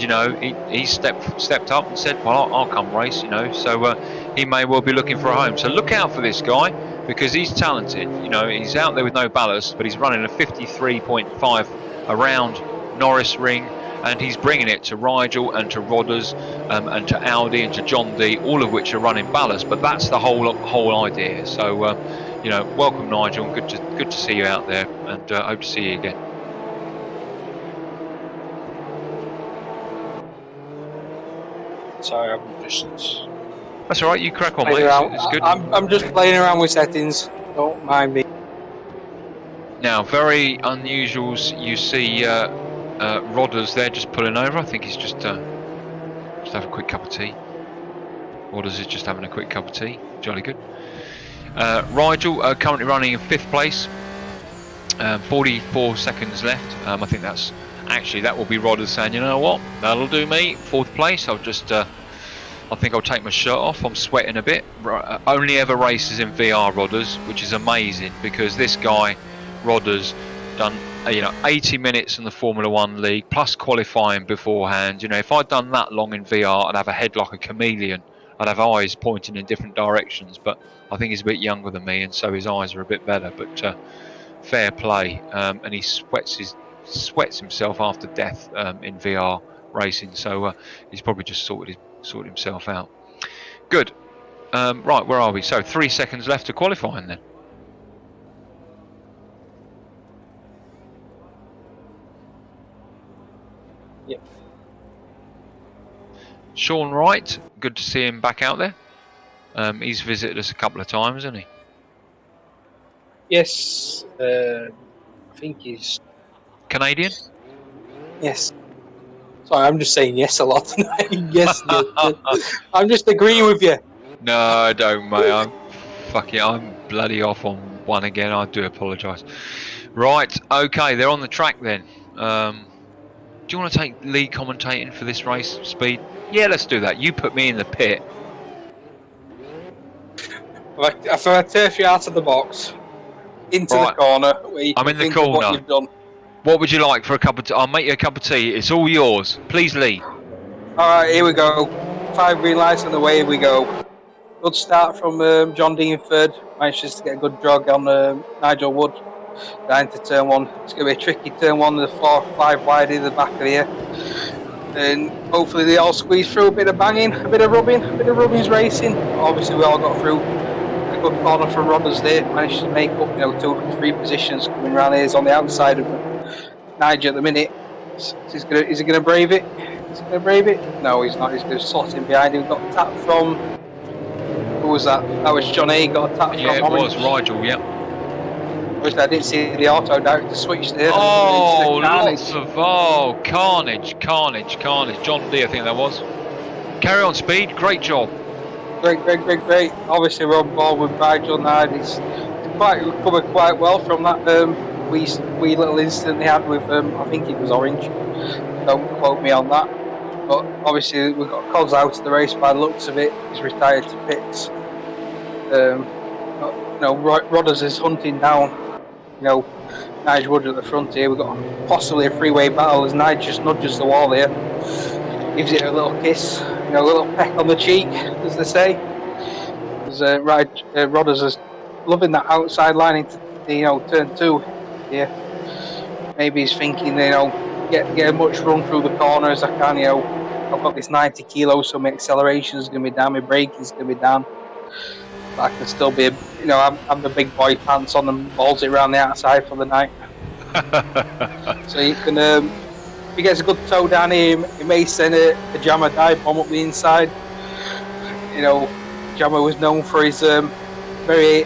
he stepped up and said, well, I'll come race. So he may well be looking for a home. So look out for this guy, because he's talented. He's out there with no ballast, but he's running a 53.5 around Norris Ring. And he's bringing it to Rigel and to Rodders and to Audi and to John D, all of which are running ballast. But that's the whole idea. So, welcome, Nigel. Good to see you out there, and hope to see you again. Sorry, I'm just. That's all right. You crack on, mate. It's good. I'm just playing around with settings. Don't mind me. Now, very unusuals. You see. Rodders there just pulling over. I think he's just have a quick cup of tea. Rodders is just having a quick cup of tea. Jolly good. Rigel currently running in 5th place. 44 seconds left. I think that will be Rodders saying, you know what, that'll do me. 4th place. I think I'll take my shirt off. I'm sweating a bit. Only ever races in VR, Rodders, which is amazing, because this guy Rodders done 80 minutes in the Formula 1 league plus qualifying beforehand. If I'd done that long in VR, I'd have a head like a chameleon. I'd have eyes pointing in different directions, but I think he's a bit younger than me, and so his eyes are a bit better. But fair play, and he sweats himself after death in VR racing. So he's probably just sorted himself out. Good. Right, where are we? So 3 seconds left to qualifying then. Sean Wright, good to see him back out there. He's visited us a couple of times, hasn't he? Yes, I think he's Canadian? yes. Sorry, I'm just saying yes a lot. Yes, yes, yes. I'm just agreeing with you. No, don't, mate. I'm bloody off on one again. I do apologise. Right, okay, they're on the track then. Do you want to take lead commentating for this race, Speed? Yeah, let's do that. You put me in the pit. If I turf you out of the box into the Right, corner where you I'm can in the think of what corner. you've done. What would you like for a cup of tea? I'll make you a cup of tea. It's all yours. Please lead. All right, here we go. 5 green lights and away we go. Good start from John Dean third. Managed to get a good jog on Nigel Wood down to turn one. It's going to be a tricky turn one. The 4-5 wide in the back of here. And hopefully they all squeeze through a bit of banging, a bit of rubbing, a bit of rubbing's racing. Obviously we all got through a good corner from Rodders there. Managed to make up, 2-3 positions coming around here. He's on the outside of Nigel at the minute. Is he gonna brave it? Is he gonna brave it? No, he's not. He's going to slot in behind him. Got a tap from, who was that? That was John A. Got a tap Yeah, from it was Orange. Rigel, yeah. Obviously, I didn't see the auto director switch there. Oh, Carnage. carnage. John D, I think that was. Carry on, Speed. Great job. Great. Obviously, we're on board with Nigel now. He's quite recovered quite well from that wee little incident they had with I think it was Orange. Don't quote me on that. But obviously, we've got Cos out of the race by the looks of it. He's retired to pits. Rodders is hunting down, Nigel Wood at the front here. We've got possibly a freeway battle as Nigel just nudges the wall here. Gives it a little kiss, a little peck on the cheek, as they say. Rodders is loving that outside line into turn two. Yeah, maybe he's thinking, get as much run through the corner as I can. I've got this 90 kilos, so my acceleration is going to be down, my braking is going to be down. But I can still be, I'm the big boy pants on and balls it around the outside for the night. So you can, if he gets a good toe down here, he may send a Jammer dive bomb up the inside. Jammer was known for his very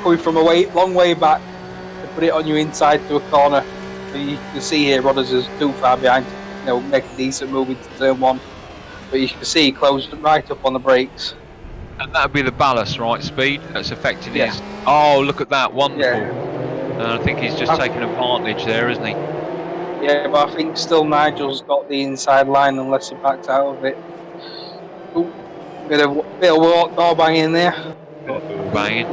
coming from a long way back to put it on your inside to a corner. So you can see here Rodders is too far behind to make a decent move into turn one. But you can see he closed right up on the brakes. And that would be the ballast, right, Speed? That's affecting his... Oh, look at that. Wonderful. I think he's just taking advantage there, isn't he? Yeah, but I think still Nigel's got the inside line unless he backs out of it. Ooh, bit of door banging there. Door banging.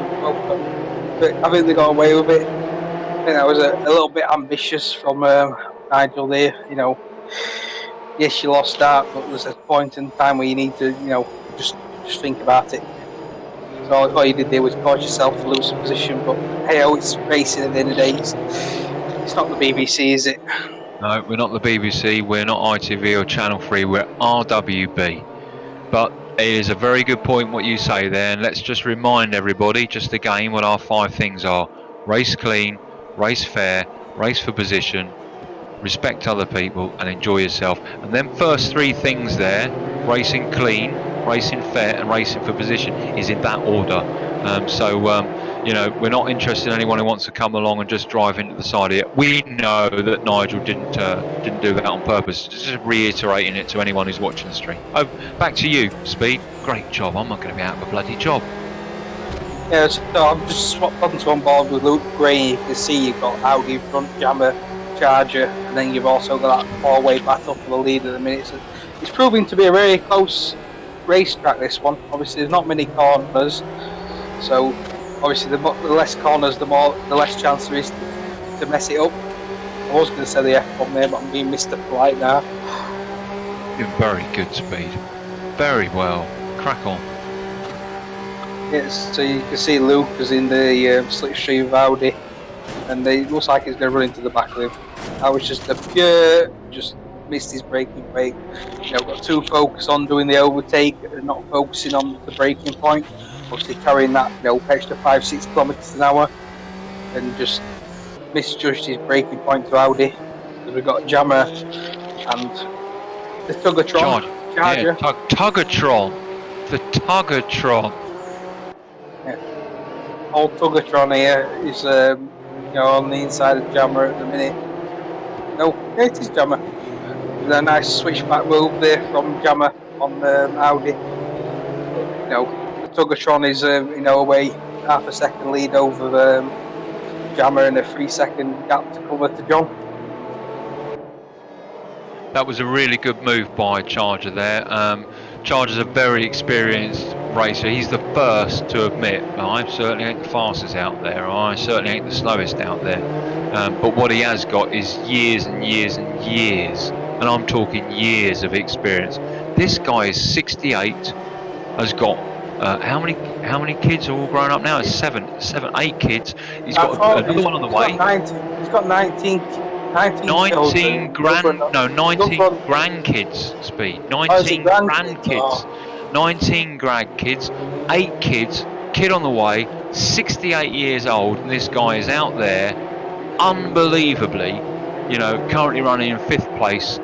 But I think they got away with it. I think that was a little bit ambitious from Nigel there. Yes, you lost that, but there's a point in time where you need to, just think about it. So all you did there was cause yourself to lose a position. But hey, it's racing at the end of the day. It's not the BBC, is it? No, we're not the BBC. We're not ITV or Channel 3. We're RWB. But it is a very good point what you say there. And let's just remind everybody, just again, what our 5 things are. Race clean, race fair, race for position, respect other people, and enjoy yourself. And then first 3 things there, racing clean, racing fair, and racing for position, is in that order. We're not interested in anyone who wants to come along and just drive into the side of it. We know that Nigel didn't do that on purpose. Just reiterating it to anyone who's watching the stream. Oh, back to you, Speed. Great job. I'm not going to be out of a bloody job. Yeah, so I've just swapped onto on board with Luke Gray. You can see you've got Audi front, Jammer, Charger, and then you've also got that 4-way battle for the lead at the minute. So it's proving to be a very close racetrack, this one. Obviously, there's not many corners, so obviously the less corners, the less chance there is to mess it up. I was going to say the F-bomb there, but I'm being Mr. Polite now. You're very good, Speed. Very well. Crack on. Yes, so you can see Luke is in the slipstream of Audi, and it looks like he's going to run into the back of him. I was just missed his braking brake. Got too focused on doing the overtake and not focusing on the braking point. Obviously carrying that extra 5-6 kilometers an hour, and just misjudged his braking point to Audi. Because we've got Jammer and the Tuggertron. Charger. Yeah, Tuggertron. The Tuggertron. Old Tuggertron here is on the inside of Jammer at the minute. No, it is Jammer. With a nice switchback move there from Jammer on Audi. But, the Tuggertron is away half a second lead over Jammer and a 3-second gap to cover to John. That was a really good move by Charger there. Charger's a very experienced racer. He's the first to admit, I certainly ain't the fastest out there. I certainly ain't the slowest out there. But what he has got is years and years and years, and I'm talking years of experience. This guy is 68, has got how many kids are all grown up now? It's seven, 8 kids. He's got another one on the way. He's got 19 grandkids, Speed. 19 grandkids. 19 grandkids, 8 kids, kid on the way, 68 years old, and this guy is out there, unbelievably, currently running in 5th place.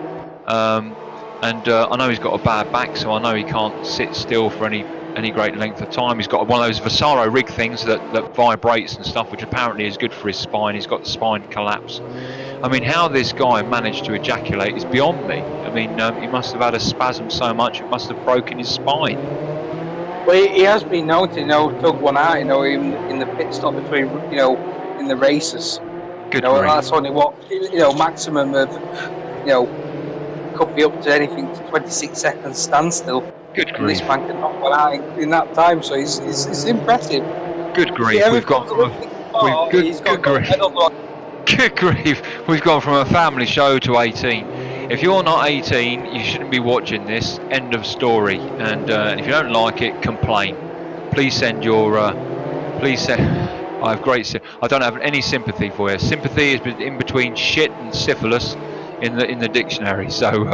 And I know he's got a bad back, so I know he can't sit still for any great length of time. He's got one of those Vasaro rig things that vibrates and stuff, which apparently is good for his spine. He's got the spine collapse. I mean, how this guy managed to ejaculate is beyond me. I mean, he must have had a spasm so much it must have broken his spine. Well, he has been known to tug one out, in the pit stop between, in the races. Good grief. That's only what, maximum of, could be up to anything to 26 seconds standstill. Good grief. This man can knock one out in that time, so it's impressive. Good grief. We've gone from Good grief. We've gone from a family show to 18. If you're not 18, you shouldn't be watching this. End of story. And if you don't like it, complain. Please send your. I have I don't have any sympathy for you. Sympathy is in between shit and syphilis in the dictionary. So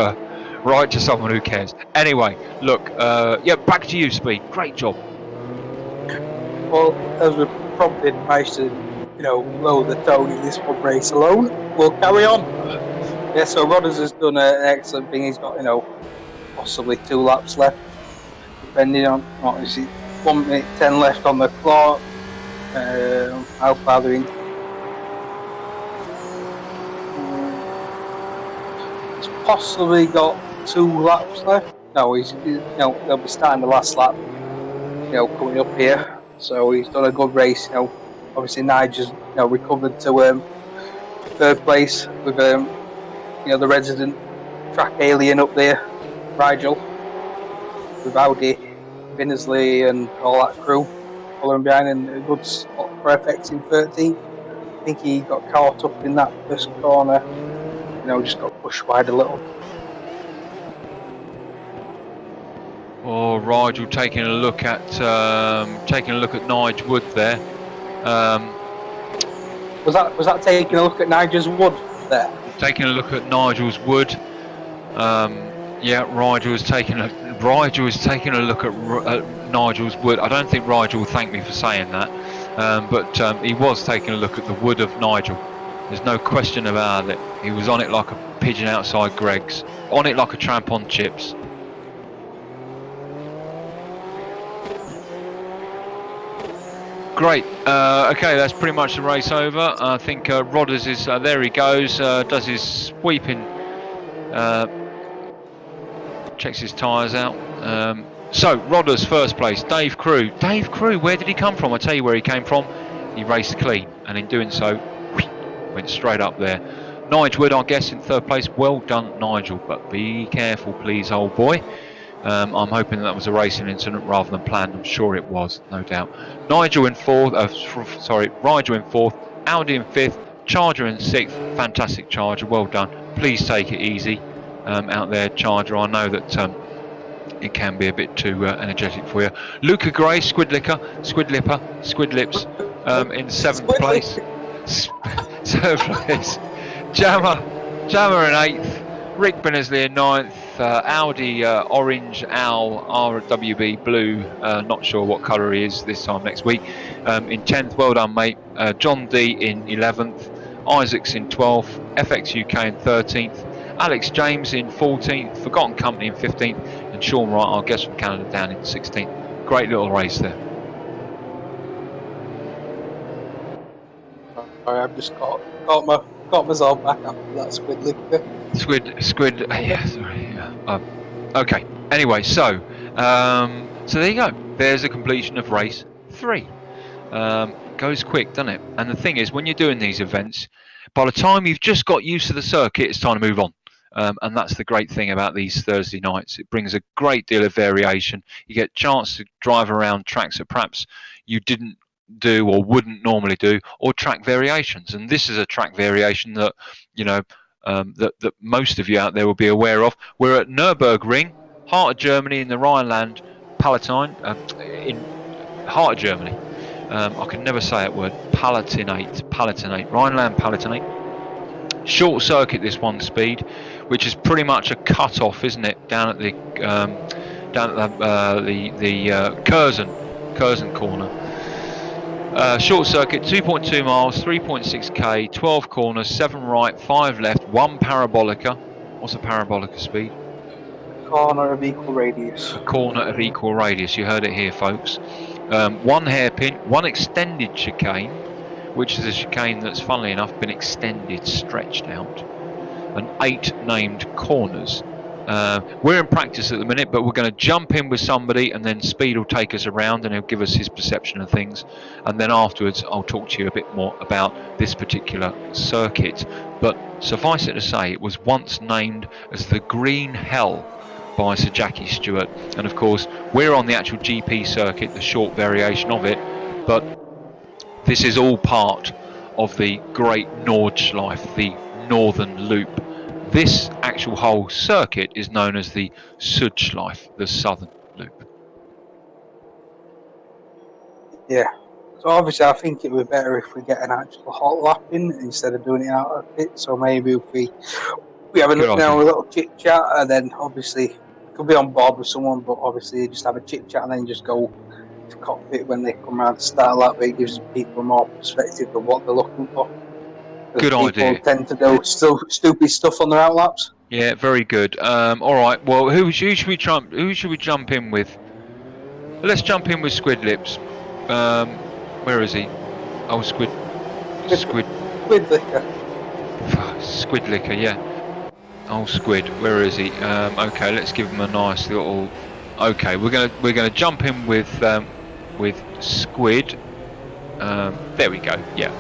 write to someone who cares. Anyway, look. Back to you, Speed. Great job. Well, as we prompted managed to, lower the tone in this one race alone, we'll carry on. Yeah, so Rodders has done an excellent thing. He's got, possibly 2 laps left, depending on, 1 minute 10 left on the clock. How far they're in. He's possibly got 2 laps left. No, they'll be starting the last lap, coming up here. So he's done a good race, Obviously Nigel's, recovered to 3rd place with, the resident track alien up there, Rigel, with Audi, Binnersley and all that crew following behind, and a good spot for FX in 13th. I think he got caught up in that first corner, just got pushed wide a little. Oh, Rigel taking a look at Nigel Wood there. Was that taking a look at Nigel's Wood there? Taking a look at Nigel's Wood. Rigel was taking a look at Nigel's Wood. I don't think Rigel will thank me for saying that, but he was taking a look at the wood of Nigel. There's no question about it. He was on it like a pigeon outside Greg's, on it like a tramp on chips. Great. Okay, that's pretty much the race over. I think Rodders is there. He goes, does his sweeping, checks his tyres out. So Rodders first place. Dave Crew. Where did he come from? I'll tell you where he came from. He raced clean, and in doing so, went straight up there. Nigel Wood, I guess, in 3rd place. Well done, Nigel, but be careful, please, old boy. I'm hoping that was a racing incident rather than planned. I'm sure it was, no doubt. Rigel in 4th, Audi in 5th, Charger in 6th. Fantastic Charger, well done. Please take it easy out there, Charger. I know that it can be a bit too energetic for you. Luca Gray, Squidlips, in 7th place. 3rd place. Jammer in 8th. Rick Binnersley in 9th, Audi Orange Owl RWB Blue, not sure what colour he is this time next week, in 10th, well done mate. John D in 11th, Isaacs in 12th, FX UK in 13th, Alex James in 14th, Forgotten Company in 15th, and Sean Wright, our guest from Canada, down in 16th. Great little race there. I've just caught myself back after that squid liquor. Squid. Yeah, sorry. Yeah. Okay. Anyway, so there you go. There's a completion of race 3. Goes quick, doesn't it? And the thing is, when you're doing these events, by the time you've just got used to the circuit, it's time to move on. And that's the great thing about these Thursday nights. It brings a great deal of variation. You get a chance to drive around tracks that perhaps you didn't do or wouldn't normally do, or track variations. And this is a track variation that, that most of you out there will be aware of. We're at Nürburgring, heart of Germany, in the Rhineland Palatine, in heart of Germany. I can never say that word. Palatinate, Rhineland Palatinate. Short circuit, this one speed, which is pretty much a cut-off, isn't it? Down at the Curzon corner. Short circuit, 2.2 miles, 3.6k, 12 corners, 7 right, 5 left, 1 parabolica. What's a parabolica speed? Corner of equal radius. A corner of equal radius. You heard it here, folks. 1 hairpin, 1 extended chicane, which is a chicane that's, funnily enough, been extended, stretched out, and 8 named corners. We're in practice at the minute, but we're going to jump in with somebody, and then Speed will take us around and he'll give us his perception of things, and then afterwards I'll talk to you a bit more about this particular circuit. But suffice it to say, it was once named as the Green Hell by Sir Jackie Stewart, and of course we're on the actual GP circuit, the short variation of it, but this is all part of the Great Nordschleife, the Northern Loop. This actual whole circuit is known as the Südschleife, the Southern Loop. Yeah. So obviously I think it would be better if we get an actual hot lap in instead of doing it out of the pit. So maybe if we have a little chit chat, and then obviously we could be on board with someone, but obviously just have a chit chat and then just go to cockpit when they come around to start lap. It gives people more perspective of what they're looking for. Good idea. People tend to do stupid stuff on their outlaps. Yeah, very good. All right. Well, who should we jump in with? Let's jump in with Squid Lips. Where is he? Oh, Squid Liquor. Squid Liquor, yeah. Oh, Squid, where is he? Okay, let's give him a nice little. Okay, we're gonna jump in with Squid. There we go. Yeah.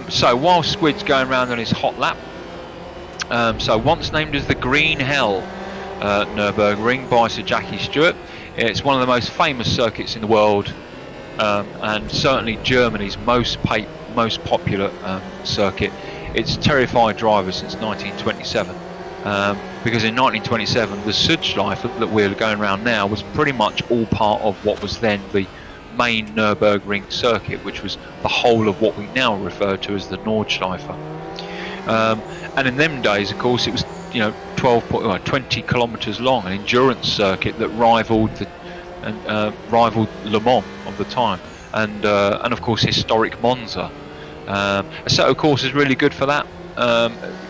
So while Squid's going around on his hot lap, so once named as the Green Hell Nürburgring by Sir Jackie Stewart, it's one of the most famous circuits in the world, and certainly Germany's most popular circuit. It's terrified drivers since 1927, because in 1927 the Südschleife that we're going around now was pretty much all part of what was then the main Nürburgring circuit, which was the whole of what we now refer to as the Nordschleife. And in them days, of course, it was 20 kilometres long, an endurance circuit that rivaled Le Mans of the time, and of course historic Monza. Assetto Corsa is really good for that,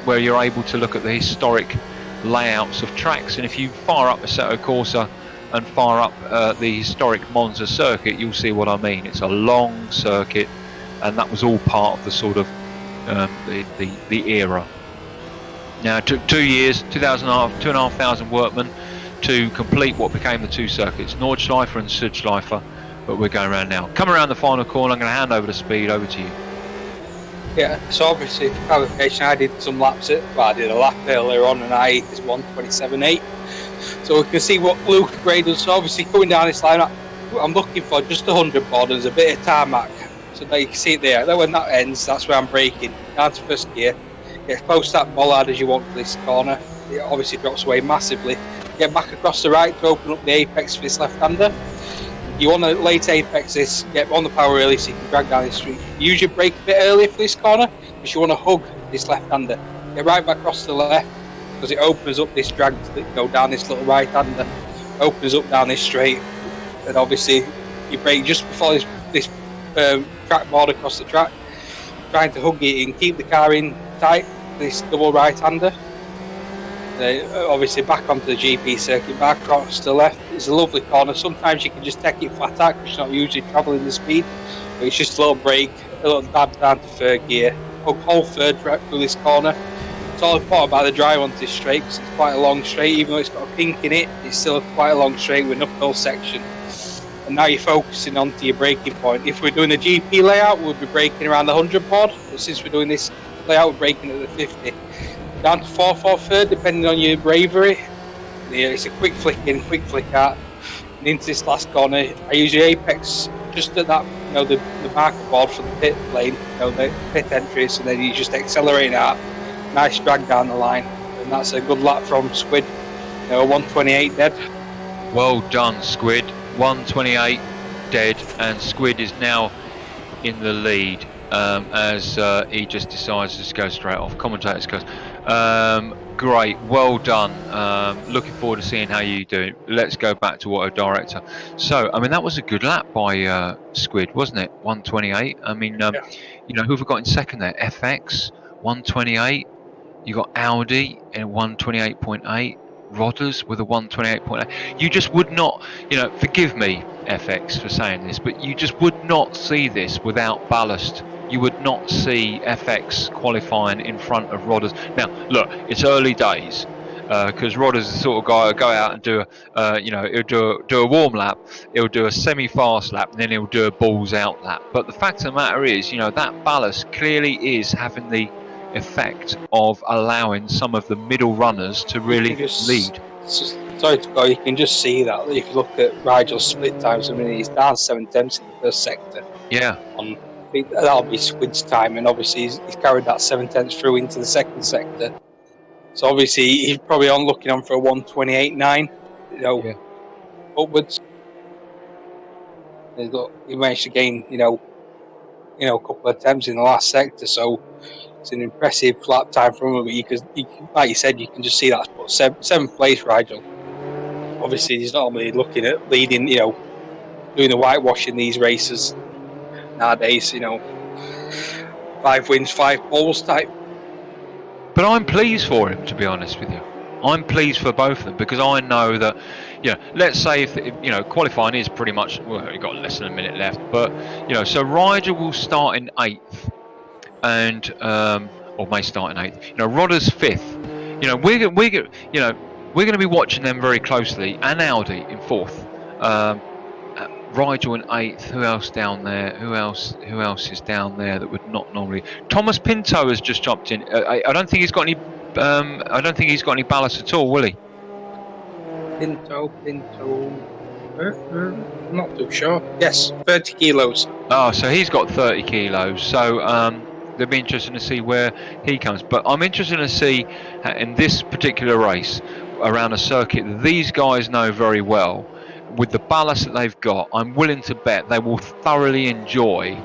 where you're able to look at the historic layouts of tracks, and if you fire up Assetto Corsa and fire up the historic Monza circuit, you'll see what I mean. It's a long circuit, and that was all part of the sort of the era. Now it took 2 years, 2,500 workmen to complete what became the two circuits, Nordschleife and Südschleife, but we're going around now. Come around the final corner, I'm going to hand over the Speed, over to you. Yeah, so obviously for qualification I did some laps I did a lap earlier on and I is 1:27.8. So we can see what Luke Gray does. So obviously coming down this line, I'm looking for just 100 borders, a bit of tarmac. So there you can see it there. Then when that ends, that's where I'm braking. Down to first gear. Get close to that bollard as you want for this corner. It obviously drops away massively. Get back across the right to open up the apex for this left-hander. You want to late apex this, get on the power early so you can drag down this street. Use your brake a bit earlier for this corner because you want to hug this left-hander. Get right back across to the left because it opens up this drag to go down this little right-hander. Opens up down this straight, and obviously you brake just before this track board across the track, trying to hug it and keep the car in tight, this double right-hander. Obviously, back onto the GP circuit, back across to the left. It's a lovely corner. Sometimes you can just take it flat out because you're not usually travelling the speed. But it's just a little brake, a little dab down to third gear. Whole third right through this corner. It's all important about the drive onto this straight because it's quite a long straight. Even though it's got a kink in it, it's still quite a long straight with an uphill section. And now you're focusing onto your braking point. If we're doing a GP layout, we'll be braking around the 100 board. But since we're doing this layout, we're braking at the 50. Down to 4th or 3rd, depending on your bravery. Yeah, it's a quick flick in, quick flick out. And into this last corner, I use your apex just at that, the marker board for the pit lane, the pit entries, and then you just accelerate out. Nice drag down the line. And that's a good lap from Squid. 128 dead. Well done, Squid. 128 dead, and Squid is now in the lead as he just decides to just go straight off. Commentators goes, great, well done. Looking forward to seeing how you do. Let's go back to Auto Director. So, I mean, that was a good lap by Squid, wasn't it? 128. I mean, Yeah. Who have we got in second there? FX, 128. You got Audi in 128.8. Rodders with a 128.8. You just would not, forgive me, FX, for saying this, but you just would not see this without ballast. You would not see FX qualifying in front of Rodders. Now, look, it's early days because Rodders is the sort of guy who'll go out and do he'll do a warm lap, he'll do a semi-fast lap, and then he'll do a balls out lap. But the fact of the matter is, that ballast clearly is having the effect of allowing some of the middle runners to really lead. Sorry to go, you can just see that if you look at Rigel's split times. I mean, he's down 7 tenths in the first sector. Yeah. That'll be Squid's time, and obviously he's carried that 7 tenths through into the second sector. So obviously he's probably looking on for a 128.9, Yeah. upwards. He managed to gain, a couple of attempts in the last sector, so it's an impressive lap time from him. But you can, like you said, you can just see that's put seventh place, Rigel. Obviously, he's normally looking at leading, doing the whitewash in these races nowadays. 5 wins, 5 poles type. But I'm pleased for him, to be honest with you. I'm pleased for both of them because I know that, let's say if qualifying is pretty much, well, you've got less than a minute left, but so Rigel will start in 8th, and or may start in 8th. Rodder's 5th. We're going to be watching them very closely, and Audi in 4th. Rigel in 8th. Who else down there? Who else is down there that would not normally? Thomas Pinto has just jumped in. I don't think he's got any. I don't think he's got any ballast at all, will he? Pinto. I'm not too sure. Yes, 30 kilos. Oh, so he's got 30 kilos. So it'll be interesting to see where he comes. But I'm interested to see in this particular race around a circuit that these guys know very well. With the ballast that they've got, I'm willing to bet they will thoroughly enjoy,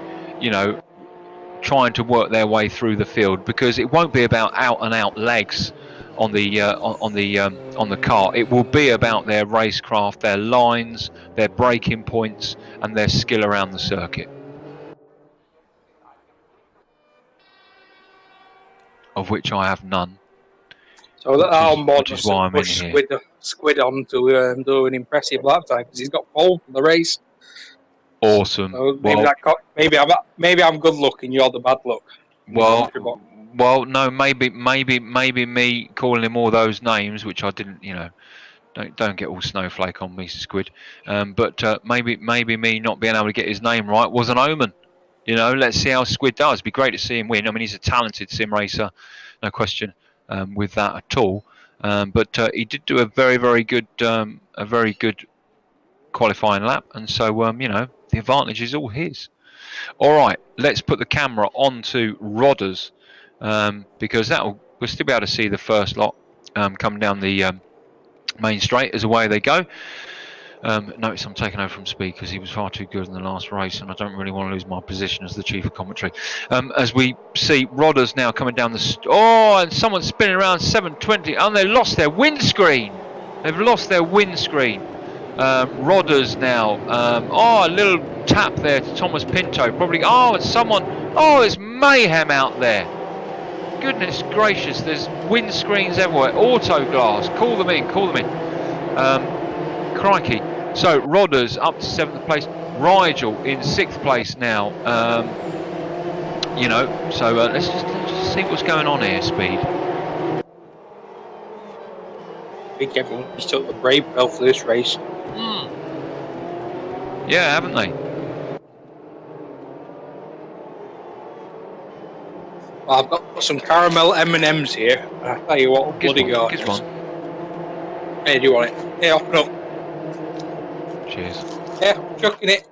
trying to work their way through the field, because it won't be about out and out legs on the car. It will be about their racecraft, their lines, their braking points, and their skill around the circuit. Of which I have none. So that on board is why I'm in here. Squid on to do an impressive lap time because he's got pole for the race. Awesome. So maybe I'm good luck and you're the bad luck. Well, no, maybe me calling him all those names, which I didn't, don't get all snowflake on me, Squid. But maybe me not being able to get his name right was an omen. Let's see how Squid does. It'd be great to see him win. I mean, he's a talented sim racer, no question with that at all. But he did do a very, very good qualifying lap, and so the advantage is all his. All right, let's put the camera onto Rodders because we'll still be able to see the first lot coming down the main straight as away they go. Notice I'm taking over from Speed because he was far too good in the last race, and I don't really want to lose my position as the chief of commentary. As we see Rodders now coming down and someone's spinning around 720, and they lost their windscreen. They've lost their windscreen. Rodders now. A little tap there to Thomas Pinto. Probably. It's mayhem out there. Goodness gracious, there's windscreens everywhere. Auto glass, call them in, call them in. Crikey. So Rodders up to 7th place. Rigel in 6th place now. You know, so let's just see what's going on here, Speed. I think everyone's took the brave bell for this race. Yeah, haven't they? Well, I've got some caramel M&Ms here. I tell you what, bloody gorgeous. One. Hey, do you want it? Yeah, open up. Cheers. Yeah, chucking it.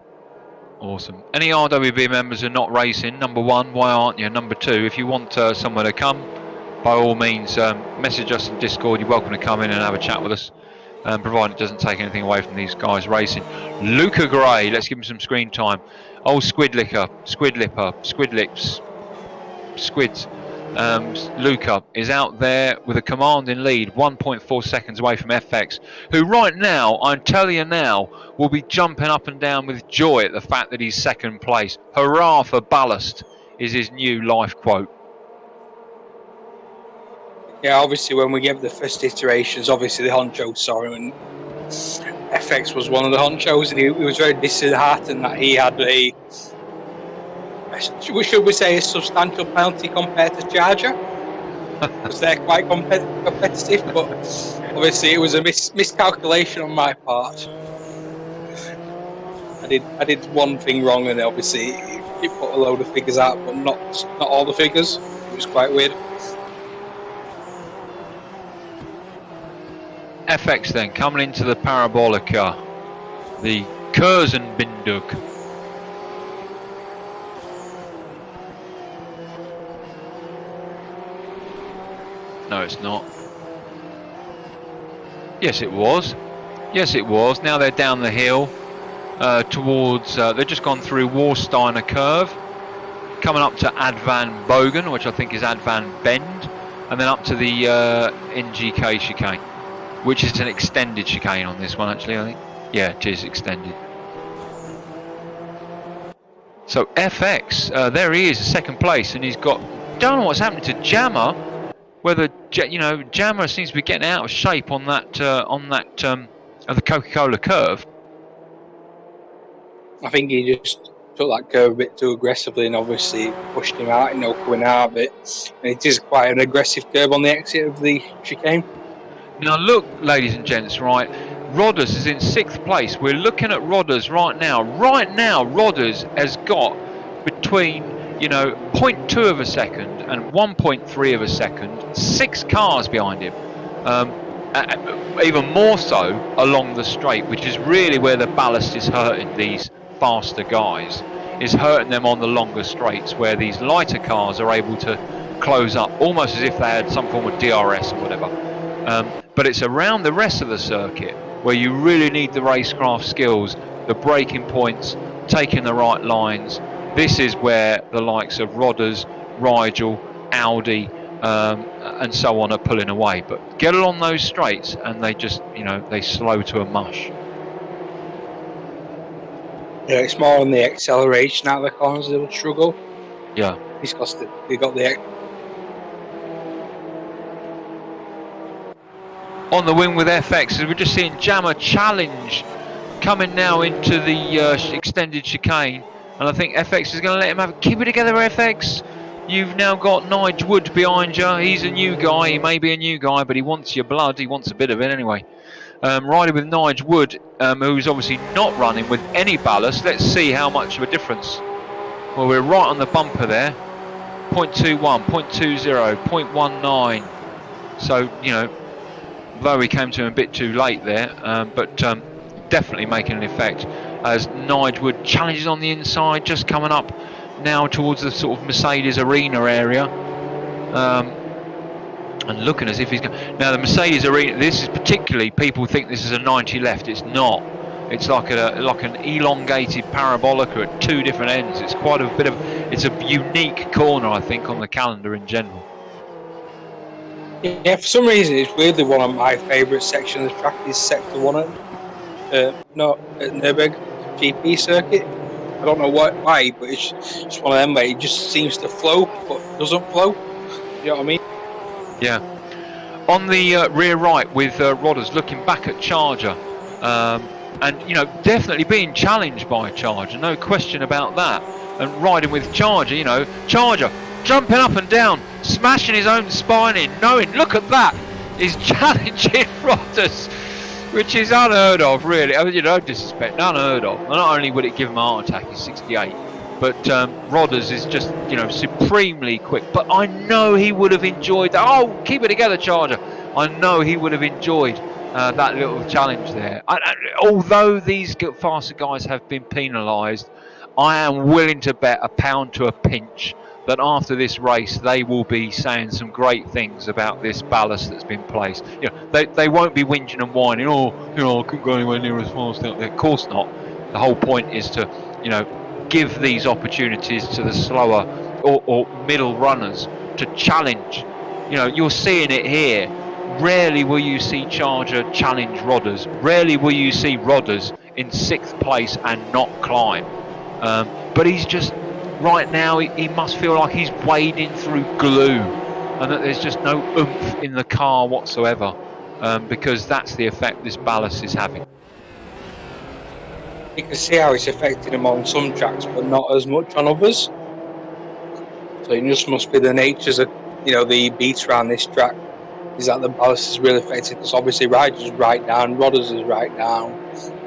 Awesome. Any RWB members who are not racing, number 1, why aren't you? Number 2, if you want someone to come, by all means, message us in Discord. You're welcome to come in and have a chat with us, provided it doesn't take anything away from these guys racing. Luca Gray, let's give him some screen time. Old Squidlipper, Squidlips, Squids. Luca is out there with a commanding lead, 1.4 seconds away from FX, who right now, I'm telling you now, will be jumping up and down with joy at the fact that he's 2nd place. Hurrah for ballast is his new life quote. Yeah, obviously when we gave the first iterations, obviously the honcho saw him, and FX was one of the honchos, and he was very disheartened that he had should we say, a substantial penalty compared to Charger, because they're quite competitive, but obviously it was a miscalculation on my part. I did one thing wrong, and obviously it put a load of figures out, but not all the figures. It was quite weird. FX then coming into the Parabolica, the Kurzenbinduk. No, it's not. Yes, it was. Yes, it was. Now they're down the hill towards. They've just gone through Warsteiner Curve, coming up to Advan Bogen, which I think is Advan Bend, and then up to the NGK chicane, which is an extended chicane on this one, actually. I think. Yeah, it is extended. So FX, there he is, 2nd place, and he's got. Don't know what's happening to Jammer. Whether Jammer seems to be getting out of shape on that the Coca-Cola curve. I think he just took that curve a bit too aggressively, and obviously pushed him out, coming out of it. And it is quite an aggressive curve on the exit of the chicane. Now look, ladies and gents, right, Rodders is in 6th place. We're looking at Rodders right now. Right now, Rodders has got between 0.2 of a second and 1.3 of a second, 6 cars behind him. Even more so along the straight, which is really where the ballast is hurting these faster guys, is hurting them on the longer straights, where these lighter cars are able to close up almost as if they had some form of DRS or whatever. But it's around the rest of the circuit where you really need the racecraft skills, the braking points, taking the right lines. This is where the likes of Rodders, Rigel, Audi, and so on are pulling away. But get along those straights and they just, they slow to a mush. Yeah, it's more on the acceleration out of the corners that will struggle. Yeah. Because they got the. On the wing with FX, as we're just seeing Jammer challenge coming now into the extended chicane. And I think FX is going to let him have it. Keep it together, FX. You've now got Nige Wood behind you. He's a new guy. He may be a new guy, but he wants your blood. He wants a bit of it anyway. Riding with Nige Wood, who's obviously not running with any ballast. Let's see how much of a difference. Well, we're right on the bumper there. 0.21, 0.20, 0.19. So, though we came to him a bit too late there, but definitely making an effect as Nige Wood challenges on the inside, just coming up now towards the sort of Mercedes arena area, and looking as if he's going. Now the Mercedes arena, this is particularly, people think this is a 90 left. It's not. It's like an elongated parabolica at 2 different ends. It's quite a bit of. It's a unique corner, I think, on the calendar in general. Yeah, for some reason, it's weirdly one of my favourite sections of the track is Sector 1 at Nürburgring GP circuit. I don't know why, but it's just one of them where it just seems to flow, but doesn't flow. You know what I mean? Yeah. On the rear right with Rodders looking back at Charger, and definitely being challenged by Charger, no question about that. And riding with Charger, Charger jumping up and down, smashing his own spine in, knowing, look at that, he's challenging Rodders, which is unheard of, really. I mean, no disrespect, unheard of. Not only would it give him a heart attack, he's 68, but Rodders is just, supremely quick. But I know he would have enjoyed that. Oh, keep it together, Charger. I know he would have enjoyed that little challenge there. Although these faster guys have been penalised, I am willing to bet a pound to a pinch that after this race they will be saying some great things about this ballast that's been placed. They won't be whinging and whining. I couldn't go anywhere near as fast out there. Of course not. The whole point is to, give these opportunities to the slower or middle runners to challenge. You're seeing it here. Rarely will you see Charger challenge Rodders. Rarely will you see Rodders in 6th place and not climb. But he's just, right now, he must feel like he's wading through glue and that there's just no oomph in the car whatsoever, because that's the effect this ballast is having. You can see how it's affecting him on some tracks, but not as much on others. So it just must be the natures of, the beats around this track, is that the ballast is really affected, because obviously Ryder's right down, Rodders is right down,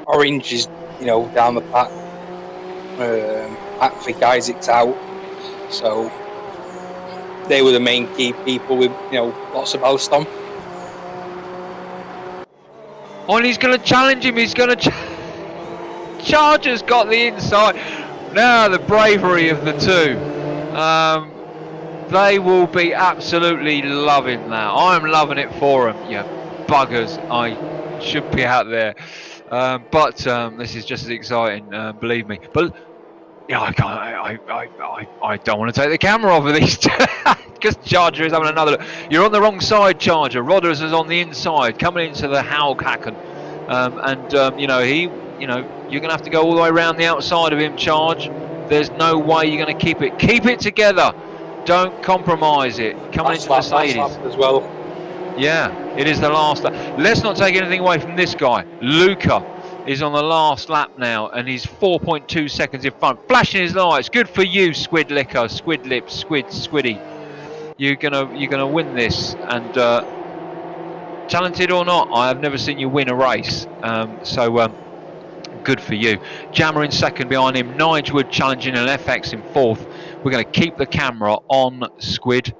Orange is, down the pack, Patrick Isaac's out, so they were the main key people with, lots of ballast on. Oh, and he's going to challenge him, Charger's got the inside. Now the bravery of the two. They will be absolutely loving that. I'm loving it for them. You buggers. I should be out there. But this is just as exciting, believe me. But I don't want to take the camera off of these because Charger is having another look. You're on the wrong side, Charger. Rodders is on the inside, coming into the Haughacken. You're going to have to go all the way around the outside of him, Charge. There's no way you're going to keep it. Keep it together. Don't compromise it. Coming into Mercedes as well. Yeah, it is the last lap. Let's not take anything away from this guy. Luca is on the last lap now, and he's 4.2 seconds in front. Flashing his lights. Good for you, Squid Licker, Squid Lips, Squiddy. You're gonna win this, and talented or not, I have never seen you win a race. Good for you. Jammer in second behind him. Nigewood challenging an FX in fourth. We're going to keep the camera on Squid,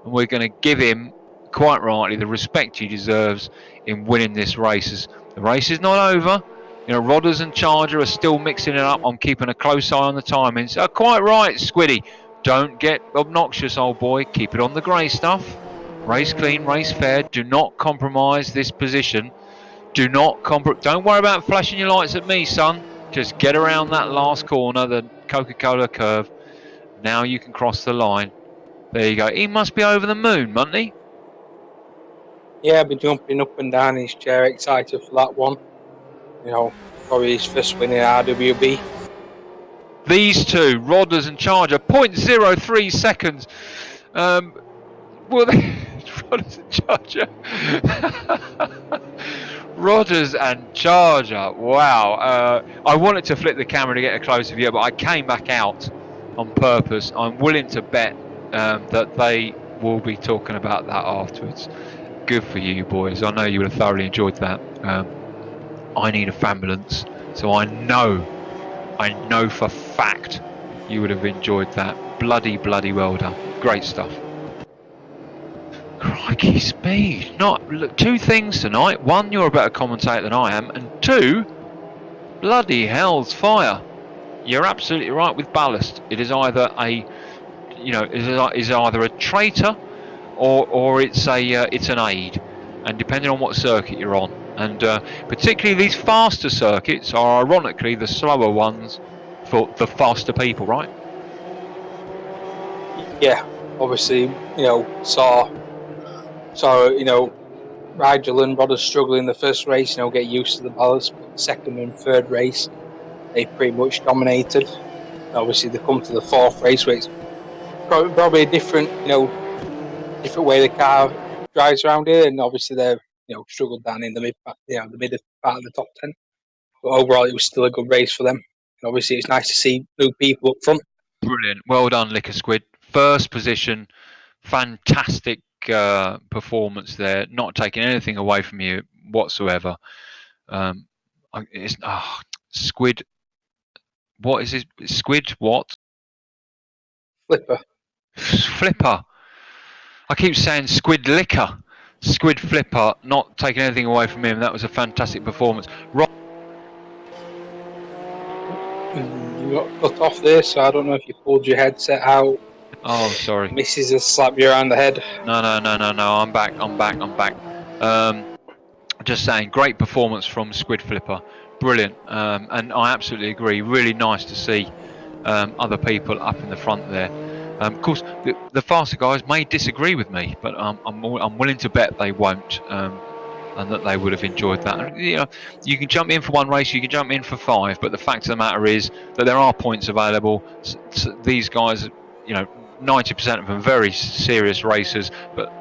and we're going to give him, quite rightly, the respect he deserves in winning this race. The race is not over. Rodders and Charger are still mixing it up. I'm keeping a close eye on the timings. Quite right, Squiddy. Don't get obnoxious, old boy. Keep it on the grey stuff. Race clean, race fair. Do not compromise this position. Do not don't worry about flashing your lights at me, son. Just get around that last corner, the Coca-Cola curve. Now you can cross the line. There you go. He must be over the moon, mustn't he? Yeah, be jumping up and down in his chair, excited for that one. Probably his first win in RWB. These two, Rodders and Charger, 0.03 seconds. Rodders and Charger. Rodders and Charger. Wow. I wanted to flip the camera to get a closer view, but I came back out on purpose. I'm willing to bet that they will be talking about that afterwards. Good for you, boys. I know you would have thoroughly enjoyed that. I need a fambulance, so I know for fact you would have enjoyed that. Bloody well done. Great stuff. Crikey, speed. Look, two things tonight. One, you're a better commentator than I am, and two, bloody hell's fire. You're absolutely right with ballast. It is either is either a traitor or it's an aid, and depending on what circuit you're on. And particularly these faster circuits are ironically the slower ones for the faster people, right? Yeah, obviously, saw Rigel and Rodders struggling in the first race, get used to the ballast, but second and third race, they pretty much dominated. Obviously, they come to the fourth race where it's probably a different different way the car drives around here, and obviously they're struggled down in the mid part of the top 10. But overall, it was still a good race for them. And obviously, it's nice to see new people up front. Brilliant. Well done, Liquor Squid. First position. Fantastic performance there. Not taking anything away from you whatsoever. Squid. What is it? Squid what? Flipper. I keep saying Squid Liquor. Squid Flipper. Not taking anything away from him. That was a fantastic performance. Right. You got cut off there, so I don't know if you pulled your headset out. Oh, sorry. Mrs. has slapped you around the head. No. I'm back. Just saying, great performance from Squid Flipper. Brilliant. And I absolutely agree. Really nice to see other people up in the front there. Of course, the faster guys may disagree with me, but I'm willing to bet they won't. And that they would have enjoyed that. And, you can jump in for one race, you can jump in for 5, but the fact of the matter is that there are points available. These guys, 90% of them very serious racers, but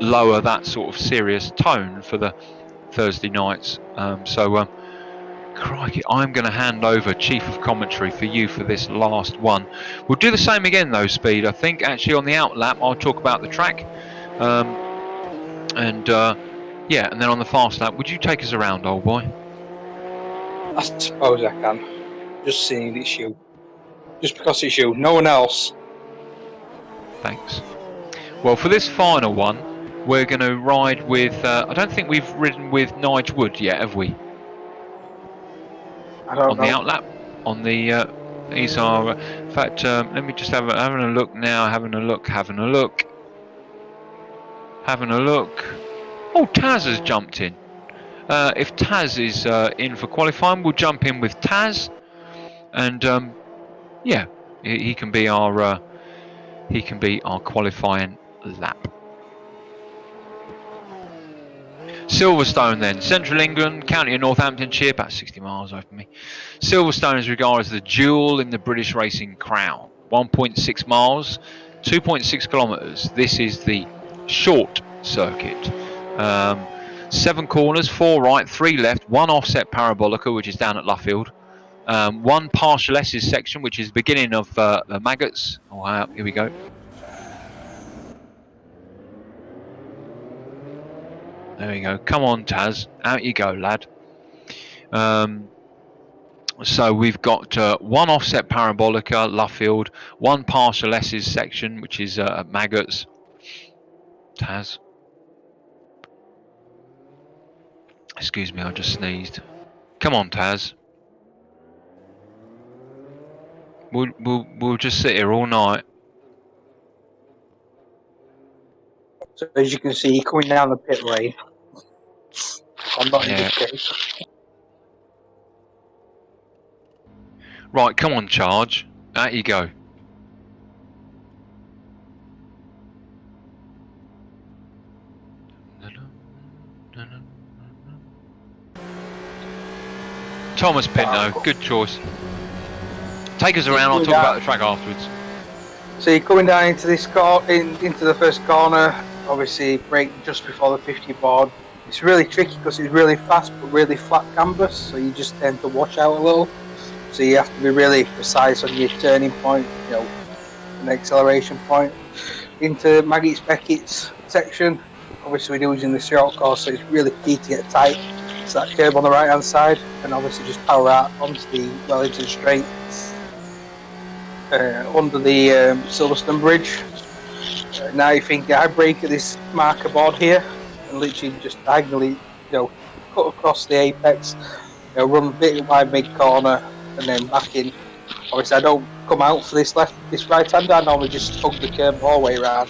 lower that sort of serious tone for the Thursday nights. Crikey, I'm going to hand over Chief of Commentary for you for this last one. We'll do the same again though, Speed. I think actually on the out lap I'll talk about the track. Yeah, and then on the fast lap, would you take us around, old boy? I suppose I can. Just seeing it's you. Just because it's you. No one else. Thanks. Well, for this final one, we're going to ride with... I don't think we've ridden with Nige Wood yet, have we? I don't know. On the out lap? On the... these are... in fact, let me just having a look now. Having a look. Oh, Taz has jumped in. If Taz is in for qualifying, we'll jump in with Taz, and yeah, he can be our qualifying lap. Silverstone then, Central England, County of Northamptonshire, about 60 miles away from me. Silverstone is regarded as the jewel in the British racing crown. 1.6 miles, 2.6 kilometres. This is the short circuit. 7 corners, 4 right, 3 left, 1 offset parabolica, which is down at Luffield. 1 partial S's section, which is the beginning of the maggots. Oh, here we go. There we go. Come on, Taz. Out you go, lad. So we've got 1 offset parabolica, Luffield, 1 partial S's section, which is maggots. Taz. Excuse me, I just sneezed. Come on, Taz. We'll just sit here all night. So as you can see, coming down the pit lane. I'm not in this case. Right, come on, charge. Out you go. Thomas Pinto, good choice. Take us around, I'll talk about the track afterwards. So you're coming down into this into the first corner, obviously brake just before the 50 board. It's really tricky because it's really fast but really flat canvas, so you just tend to wash out a little. So you have to be really precise on your turning point, an acceleration point. Into Beckett's section, obviously we're using the short course, so it's really key to get tight. It's that curve on the right hand side, and obviously just power out onto the Wellington Straight under the Silverstone Bridge. Now you think I brake at this marker board here and literally just diagonally, cut across the apex, run a bit wide mid corner and then back in. Obviously I don't come out for this right hander, I normally just hug the curb all the way around,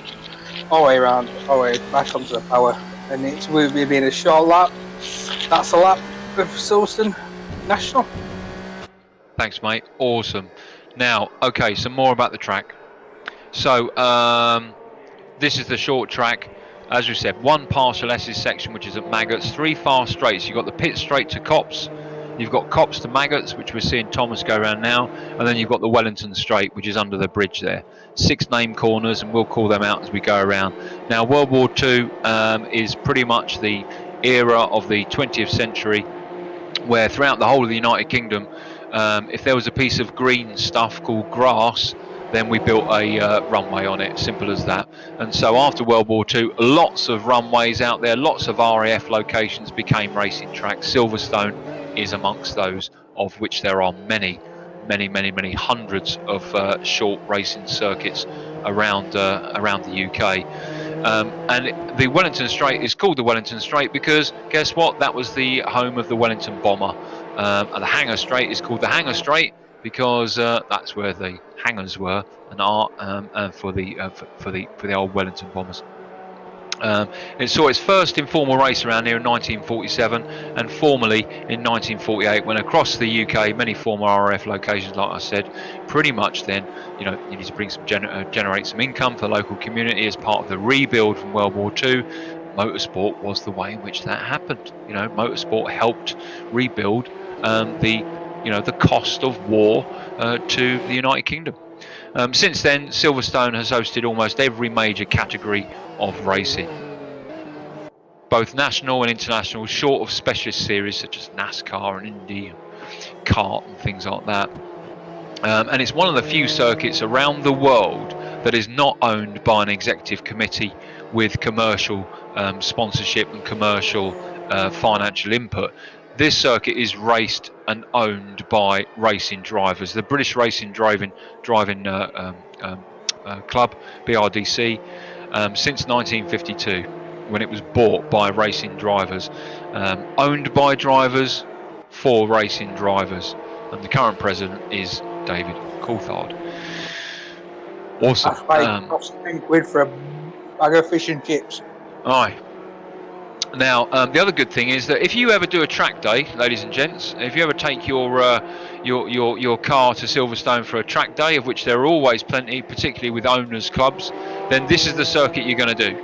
back onto the power. And it's with me being a short lap. That's a lap of Silverstone National. Thanks, mate. Awesome. Now, okay, some more about the track. So, this is the short track. As we said, 1 partial S's section, which is at Maggots, 3 fast straights. You've got the pit straight to Copse. You've got Copse to Maggots, which we're seeing Thomas go around now, and then you've got the Wellington Straight, which is under the bridge there. 6 name corners, and we'll call them out as we go around. Now, World War II is pretty much the era of the 20th century, where throughout the whole of the United Kingdom, if there was a piece of green stuff called grass, then we built a runway on it, simple as that. And so after World War II, lots of runways out there, lots of RAF locations became racing tracks. Silverstone is amongst those, of which there are many hundreds of short racing circuits around the UK. And the Wellington Straight is called the Wellington Straight because guess what? That was the home of the Wellington bomber. And the Hangar Straight is called the Hangar Straight because that's where the hangars were and are for the old Wellington bombers. It saw its first informal race around here in 1947 and formally in 1948 when across the UK many former RAF locations, like I said, pretty much then you need to bring some generate some income for the local community as part of the rebuild from World War II. Motorsport was the way in which that happened. Motorsport helped rebuild the cost of war to the United Kingdom. Since then, Silverstone has hosted almost every major category of racing, both national and international, short of specialist series such as NASCAR and Indy and kart and things like that. And it's one of the few circuits around the world that is not owned by an executive committee with commercial sponsorship and commercial financial input. This circuit is raced and owned by racing drivers. The British Racing Driving Club, BRDC, since 1952, when it was bought by racing drivers, owned by drivers for racing drivers, and the current president is David Coulthard. Awesome. That's like cost £10 for a bag of fish and chips. Aye. Now, the other good thing is that if you ever do a track day, ladies and gents, if you ever take your car to Silverstone for a track day, of which there are always plenty, particularly with owners' clubs, then this is the circuit you're going to do.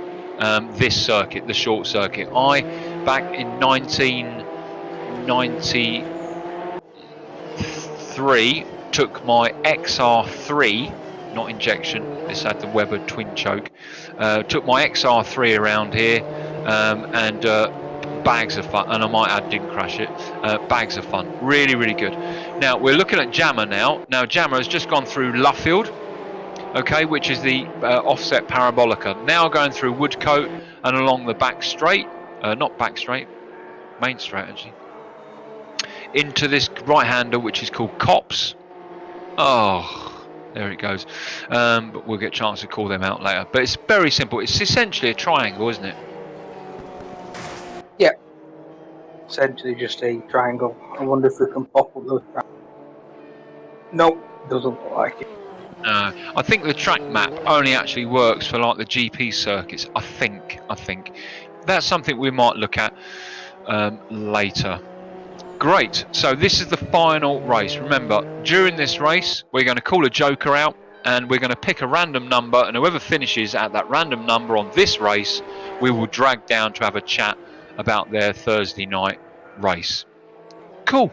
This circuit, the short circuit. Back in 1993, took my XR3, not injection, this had the Weber twin choke, took my XR3 around here, and bags of fun, and I might add didn't crash it, bags of fun, really good. Now we're looking at Jammer now. Now Jammer has just gone through Luffield, okay, which is the offset parabolica, now going through Woodcote and along the back straight, main straight actually, into this right-hander which is called Copse. Oh, there it goes. But we'll get a chance to call them out later. But it's very simple. It's essentially a triangle, isn't it? Yeah. Essentially just a triangle. I wonder if we can pop up those triangles. No, doesn't look like it. I think the track map only actually works for like the GP circuits. I think that's something we might look at later. Great, so this is the final race. Remember, during this race we're going to call a joker out and we're going to pick a random number, and whoever finishes at that random number on this race we will drag down to have a chat about their Thursday night race. Cool.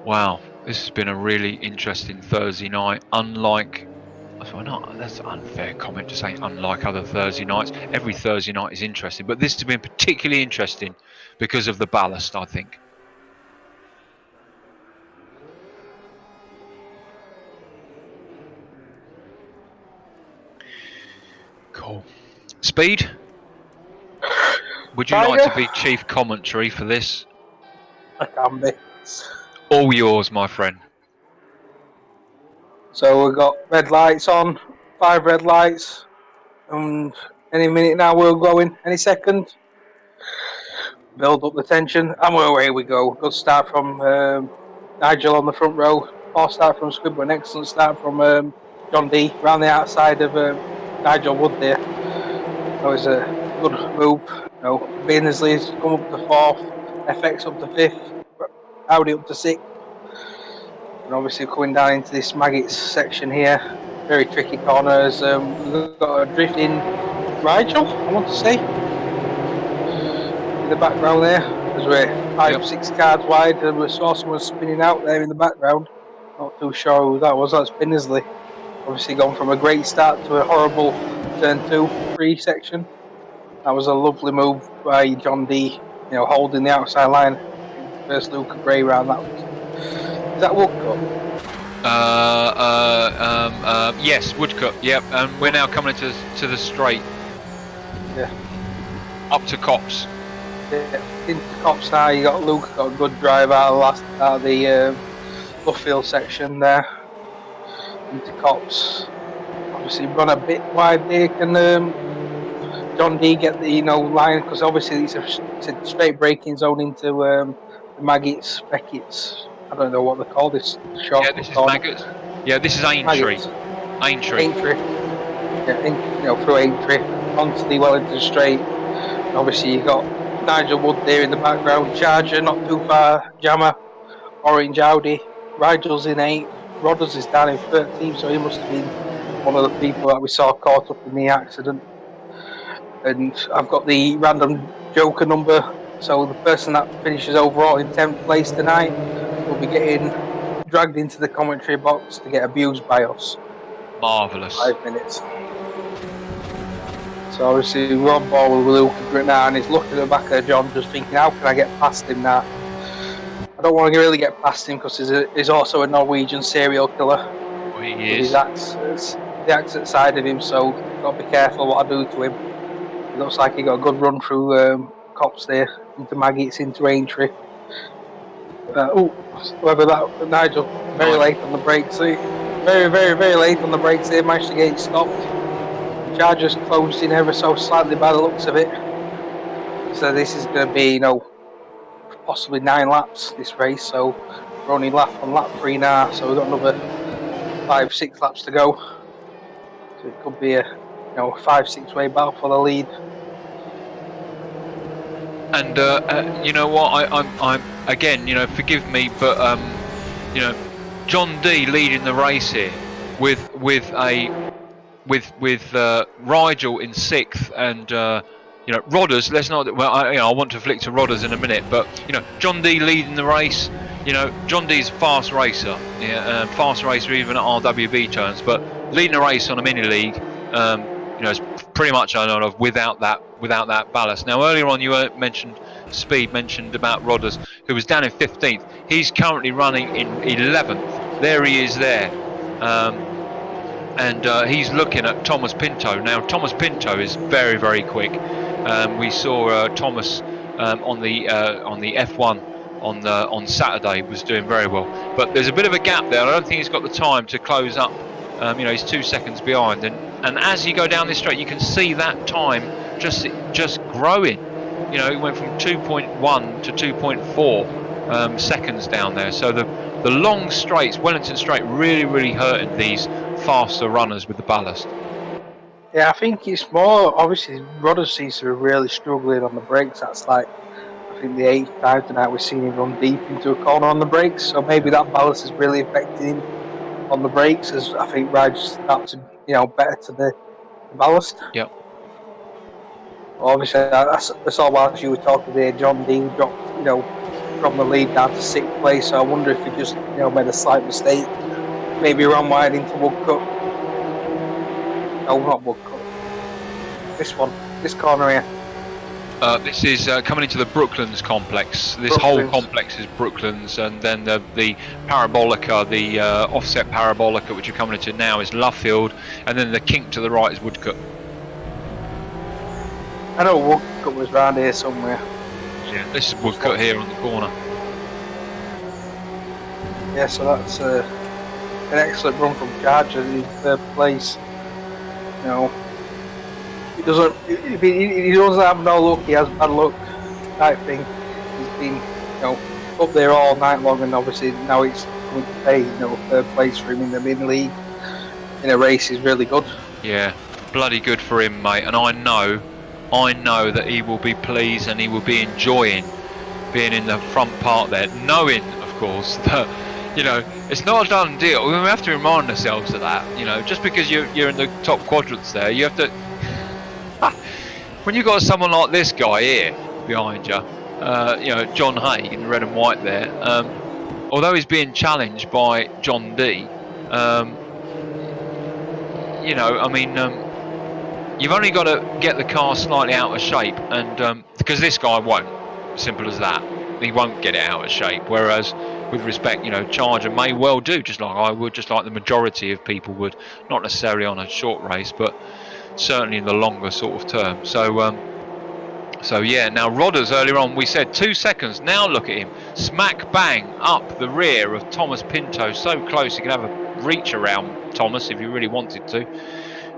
Wow, this has been a really interesting Thursday night. That's an unfair comment to say unlike other Thursday nights. Every Thursday night is interesting, but this has been particularly interesting because of the ballast, I think. Cool. Speed, would you like to be chief commentary for this? I can be. All yours, my friend. So we've got red lights on, 5 red lights, and any minute now we're going, any second. Build up the tension, and away we go. Good start from Nigel on the front row. Poor start from Squidward, an excellent start from John D. Round the outside of Nigel Wood there. That was a good move. Beardsley's come up to 4th, FX up to 5th, Audi up to 6th. And obviously coming down into this Maggots section here, very tricky corners. We've got a drifting Rigel, I want to say, in the background there. as we're five, Yep. 6 cars wide, and we saw someone spinning out there in the background. Not too sure who that was. That's Binnersley. Obviously gone from a great start to a horrible turn 2, 3 section. That was a lovely move by John D. Holding the outside line. First Luca Gray round. That was. Is that Woodcote? Yes, Woodcut. Yep, and we're now coming to the straight. Yeah. Up to Cops. Yeah. Into Cops now. You got Luca got a good drive out of the Luffield section there. Into Cops. Obviously run a bit wide there. Can John D get the line, because obviously it's a straight braking zone into the Maggots, Beckett's. I don't know what they call this Yeah, shortcut this is corner. Maggots. Yeah, this is Aintree. Maggots, Aintree. Aintree, through Aintree onto the Wellington Straight. And obviously you got Nigel Wood there in the background. Charger not too far. Jammer, Orange Audi. Rigel's in 8th. Rodders is down in 13th, so he must have been one of the people that we saw caught up in the accident. And I've got the random Joker number. So the person that finishes overall in 10th place tonight will be getting dragged into the commentary box to get abused by us. Marvellous. 5 minutes. So obviously we're on board with Luca now, and he's looking at the back of John, just thinking, how can I get past him now? I don't want to really get past him because he's also a Norwegian serial killer. Oh, he With is. the accent side of him, so got to be careful what I do to him. It looks like he got a good run through Cops there, into Maggots, into Aintree. Whether that Nigel very late on the brakes, very, very, very late on the brakes here, managed to get it stopped. Chargers closed in ever so slightly by the looks of it. So this is going to be, possibly 9 laps this race. So we're only on lap 3 now. So we've got another 5, 6 laps to go. So it could be a 5-6 way battle for the lead. And you know what? I'm again. Forgive me, but John D leading the race here with Rigel in 6th and Rodders. Let's not. Well, I want to flick to Rodders in a minute, but John D leading the race. John D's a fast racer. Yeah, fast racer even at RWB turns, but leading a race on a mini league. Is pretty much without that ballast. Now earlier on you mentioned about Rodders, who was down in 15th. He's currently running in 11th. There he is there. And he's looking at Thomas Pinto. Now Thomas Pinto is very, very quick. We saw Thomas on the F1 on Saturday was doing very well, but there's a bit of a gap there. I don't think he's got the time to close up. He's 2 seconds behind, and as you go down this straight, you can see that time just growing. It went from 2.1 to 2.4 seconds down there. So the long straights, Wellington Straight, really hurting these faster runners with the ballast. Yeah, I think it's more, obviously Rodders seems to be really struggling on the brakes. That's like, I think the 8th time tonight we've seen him run deep into a corner on the brakes, so maybe that ballast is really affecting him on the brakes, as I think Raj starts to better to the ballast. Yep. Obviously, I saw whilst you were talking there, John D dropped from the lead down to 6th place. So I wonder if he just made a slight mistake, maybe run wide into Woodcut. No, not Woodcut. This corner here. This is coming into the Brooklands complex. This whole complex is Brooklands, and then the Parabolica, the offset Parabolica, which you're coming into now, is Luffield, and then the kink to the right is Woodcut. I know Woodcut was round here somewhere. Yeah, this is Woodcut here on the corner. Yeah, so that's an excellent run from Charger in 3rd place. He doesn't have no luck, he has bad luck type thing. He's been up there all night long, and obviously now it's going to pay 3rd place for him in the mini league in a race is really good. Yeah, bloody good for him, mate, and I know that he will be pleased and he will be enjoying being in the front part there, knowing of course that it's not a done deal. We have to remind ourselves of that. Just because you're in the top quadrants there, you have to when you've got someone like this guy here behind you, John Hay in red and white there. Although he's being challenged by John D. You've only got to get the car slightly out of shape, and because this guy won't. Simple as that. He won't get it out of shape. Whereas, with respect, Charger may well do, just like I would, just like the majority of people would. Not necessarily on a short race, but certainly in the longer sort of term. So yeah. Now Rodders earlier on we said 2 seconds. Now look at him, smack bang up the rear of Thomas Pinto. So close he could have a reach around Thomas if he really wanted to.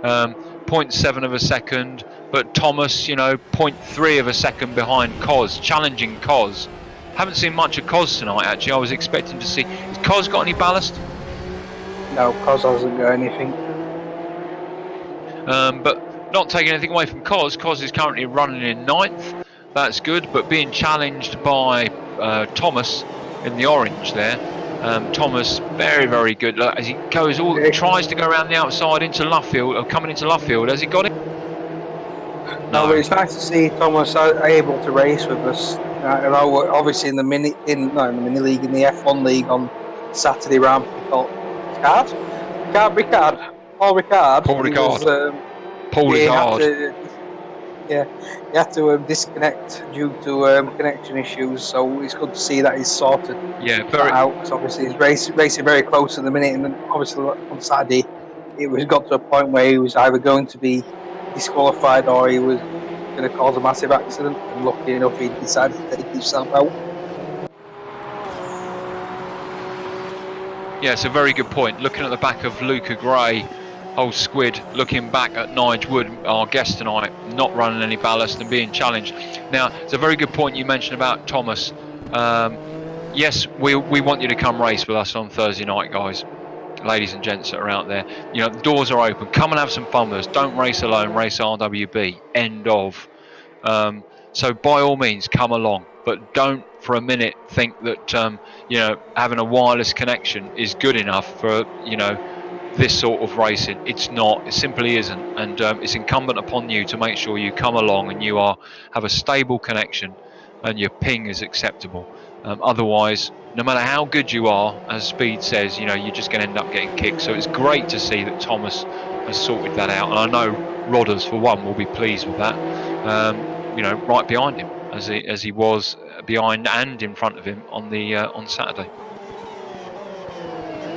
0.7 of a second, but Thomas, 0.3 of a second behind Cos, challenging Cos. Haven't seen much of Cos tonight, actually. I was expecting to see. Has Cos got any ballast? No, Cos hasn't got anything. But not taking anything away from Cos. Cos is currently running in 9th. That's good, but being challenged by Thomas in the orange there. Thomas, very, very good. Look, as he goes, tries to go around the outside into Luffield, or coming into Luffield. Has he got it? No, but it's nice to see Thomas able to race with us. Obviously in the mini league, in the F1 league on Saturday round, Paul Ricard. Paul Ricard. Paul is hard. He had to disconnect due to connection issues, so it's good to see that he's sorted that out. Because obviously he's racing very close at the minute, and then obviously on Saturday it was got to a point where he was either going to be disqualified or he was going to cause a massive accident. And lucky enough, he decided to take himself out. Yeah, it's a very good point. Looking at the back of Luca Gray, old squid, looking back at Nigel Wood, our guest tonight, not running any ballast and being challenged. Now, it's a very good point you mentioned about Thomas. Yes, we want you to come race with us on Thursday night, guys. Ladies and gents that are out there, the doors are open. Come and have some fun with us. Don't race alone. Race RWB. End of. So by all means, come along, but don't for a minute think that having a wireless connection is good enough for this sort of racing. It's not. It simply isn't, and it's incumbent upon you to make sure you come along and you have a stable connection, and your ping is acceptable. Otherwise, no matter how good you are, as Speed says, you're just going to end up getting kicked. So it's great to see that Thomas has sorted that out, and I know Rodders, for one, will be pleased with that. Right behind him, as he was behind and in front of him on Saturday.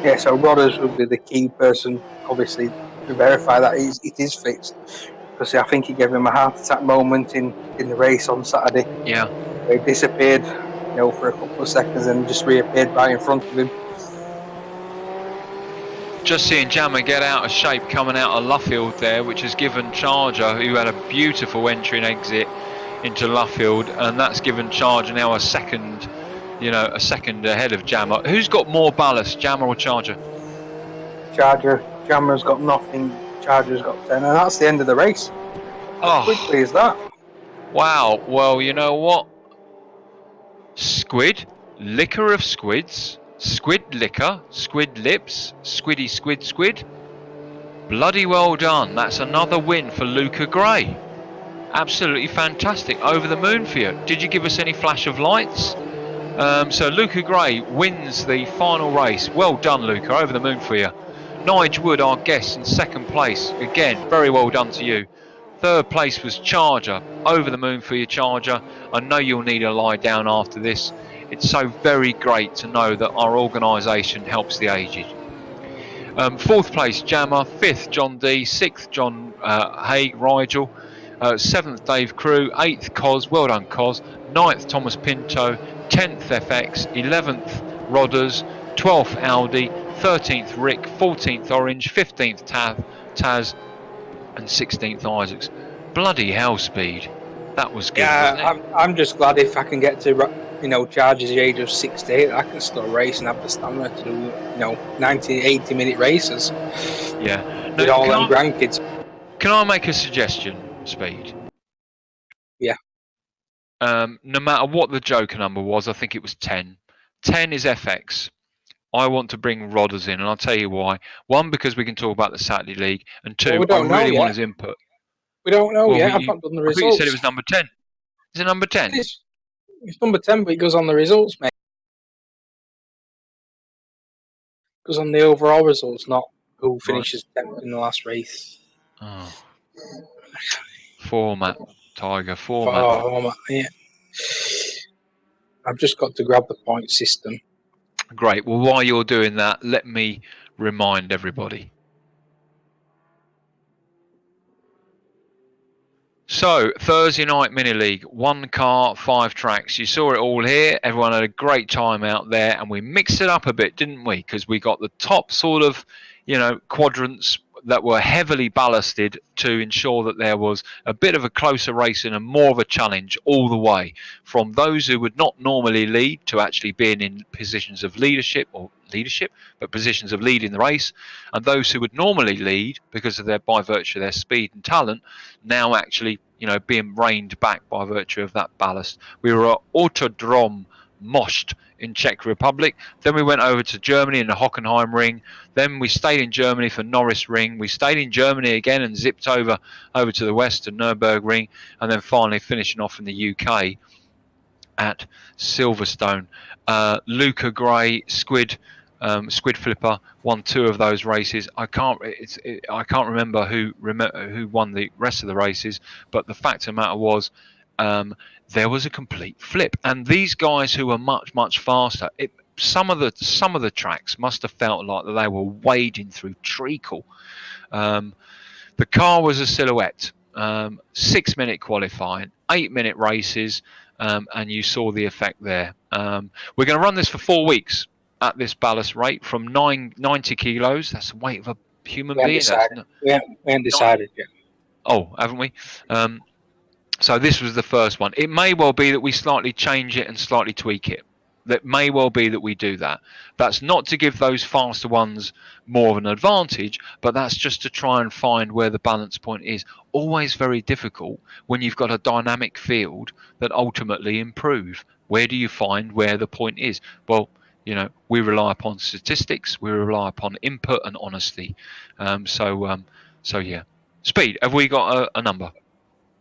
Yeah, so Rodders would be the key person, obviously, to verify that it is fixed. Because I think he gave him a heart attack moment in the race on Saturday. Yeah. He disappeared, for a couple of seconds and just reappeared right in front of him. Just seeing Jammer get out of shape coming out of Luffield there, which has given Charger, who had a beautiful entry and exit into Luffield, and that's given Charger now a second ahead of Jammer. Who's got more ballast, Jammer or Charger? Charger. Jammer's got nothing. Charger's got 10, and that's the end of the race. How quickly is that? Wow. Well, you know what? Squid, liquor of squids, squid liquor, squid lips, squiddy squid squid. Bloody well done. That's another win for Luca Gray. Absolutely fantastic. Over the moon for you. Did you give us any flash of lights? So Luca Gray wins the final race. Well done, Luca. Over the moon for you. Nigel Wood, our guest, in second place. Again, very well done to you. Third place was Charger. Over the moon for you, Charger. I know you'll need a lie down after this. It's so very great to know that our organisation helps the aged. Fourth place, Jammer. Fifth, John D. Sixth, John Haig, Rigel. Seventh, Dave Crew. Eighth, Cos. Well done, Cos. Ninth, Thomas Pinto. 10th, FX. 11th, Rodders. 12th, Audi. 13th, Rick. 14th, Orange. 15th, Taz. And 16th, Isaacs. Bloody hell, Speed. That was good. Yeah, I'm just glad if I can get to Charger's age of 68, I can still race and have the stamina to do 90-80 minute races. Yeah. With all them grandkids. Can I make a suggestion, Speed? Yeah. No matter what the Joker number was, I think it was 10. 10 is FX. I want to bring Rodders in, and I'll tell you why. One, because we can talk about the Saturday League, and two, I really want his input. We don't know yet. I've not done the results. I thought you said it was number 10. Is it number 10? It's number 10, but it goes on the results, mate. It goes on the overall results, not who finishes 10th in the last race. Oh. Format, Tiger, format. Oh, yeah. I've just got to grab the point system. Great. Well, while you're doing that, let me remind everybody. So, Thursday night mini league, 1 car, 5 tracks. You saw it all here. Everyone had a great time out there, and we mixed it up a bit, didn't we? Because we got the top sort of, quadrants that were heavily ballasted to ensure that there was a bit of a closer racing and more of a challenge all the way, from those who would not normally lead to actually being in positions of leadership, but positions of leading the race, and those who would normally lead because of by virtue of their speed and talent, now actually being reined back by virtue of that ballast. We were at Autodrom Most in Czech Republic. Then we went over to Germany in the Hockenheim Ring. Then we stayed in Germany for Norris Ring. We stayed in Germany again and zipped over to the west to Nürburgring, and then finally finishing off in the UK at Silverstone. Luca Gray, Squid Flipper won 2 of those races. I can't remember who won the rest of the races, but the fact of the matter was, there was a complete flip, and these guys who were much faster, some of the tracks must have felt like that they were wading through treacle. The car was a silhouette. 6-minute qualifying, 8-minute races, and you saw the effect there. We're going to run this for 4 weeks at this ballast rate from 90 kilos. That's the weight of a human being. We haven't decided yet. Oh, haven't we? So this was the first one. It may well be that we slightly change it and slightly tweak it. That may well be that we do that. That's not to give those faster ones more of an advantage, but that's just to try and find where the balance point is. Always very difficult when you've got a dynamic field that ultimately improve. Where do you find where the point is? Well, we rely upon statistics, we rely upon input and honesty. So yeah. Speed, have we got a number?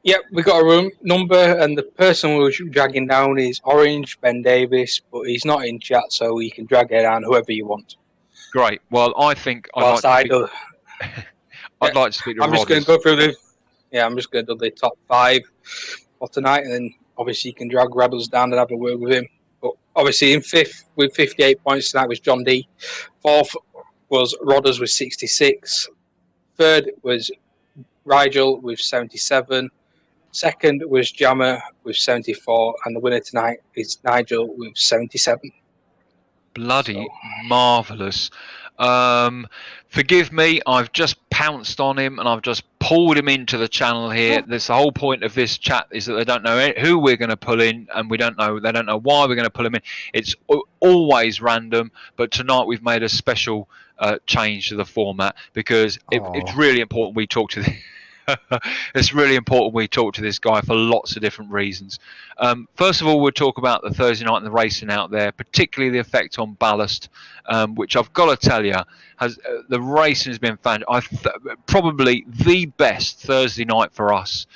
Yep, we got a number, and the person we were dragging down is Orange Ben Davis, but he's not in chat, so you can drag it down whoever you want. Great. Well, I think I'd like to speak to I'm just going to go through I'm just going to do the top 5 for tonight, and then obviously you can drag Rebels down and have a word with him. But obviously in 5th with 58 points tonight was John D. 4th was Rodders with 66. 3rd was Rigel with 77. 2nd was Jammer with 74, and the winner tonight is Nigel with 77. Bloody marvellous. Forgive me, I've just pounced on him and I've just pulled him into the channel here. That's the whole point of this chat, is that they don't know who we're going to pull in, and they don't know why we're going to pull him in. It's always random, but tonight we've made a special change to the format because it's really important we talk to it's really important we talk to this guy for lots of different reasons. First of all, we'll talk about the Thursday night and the racing out there, particularly the effect on ballast, which I've got to tell you, the racing has been probably the best Thursday night for us.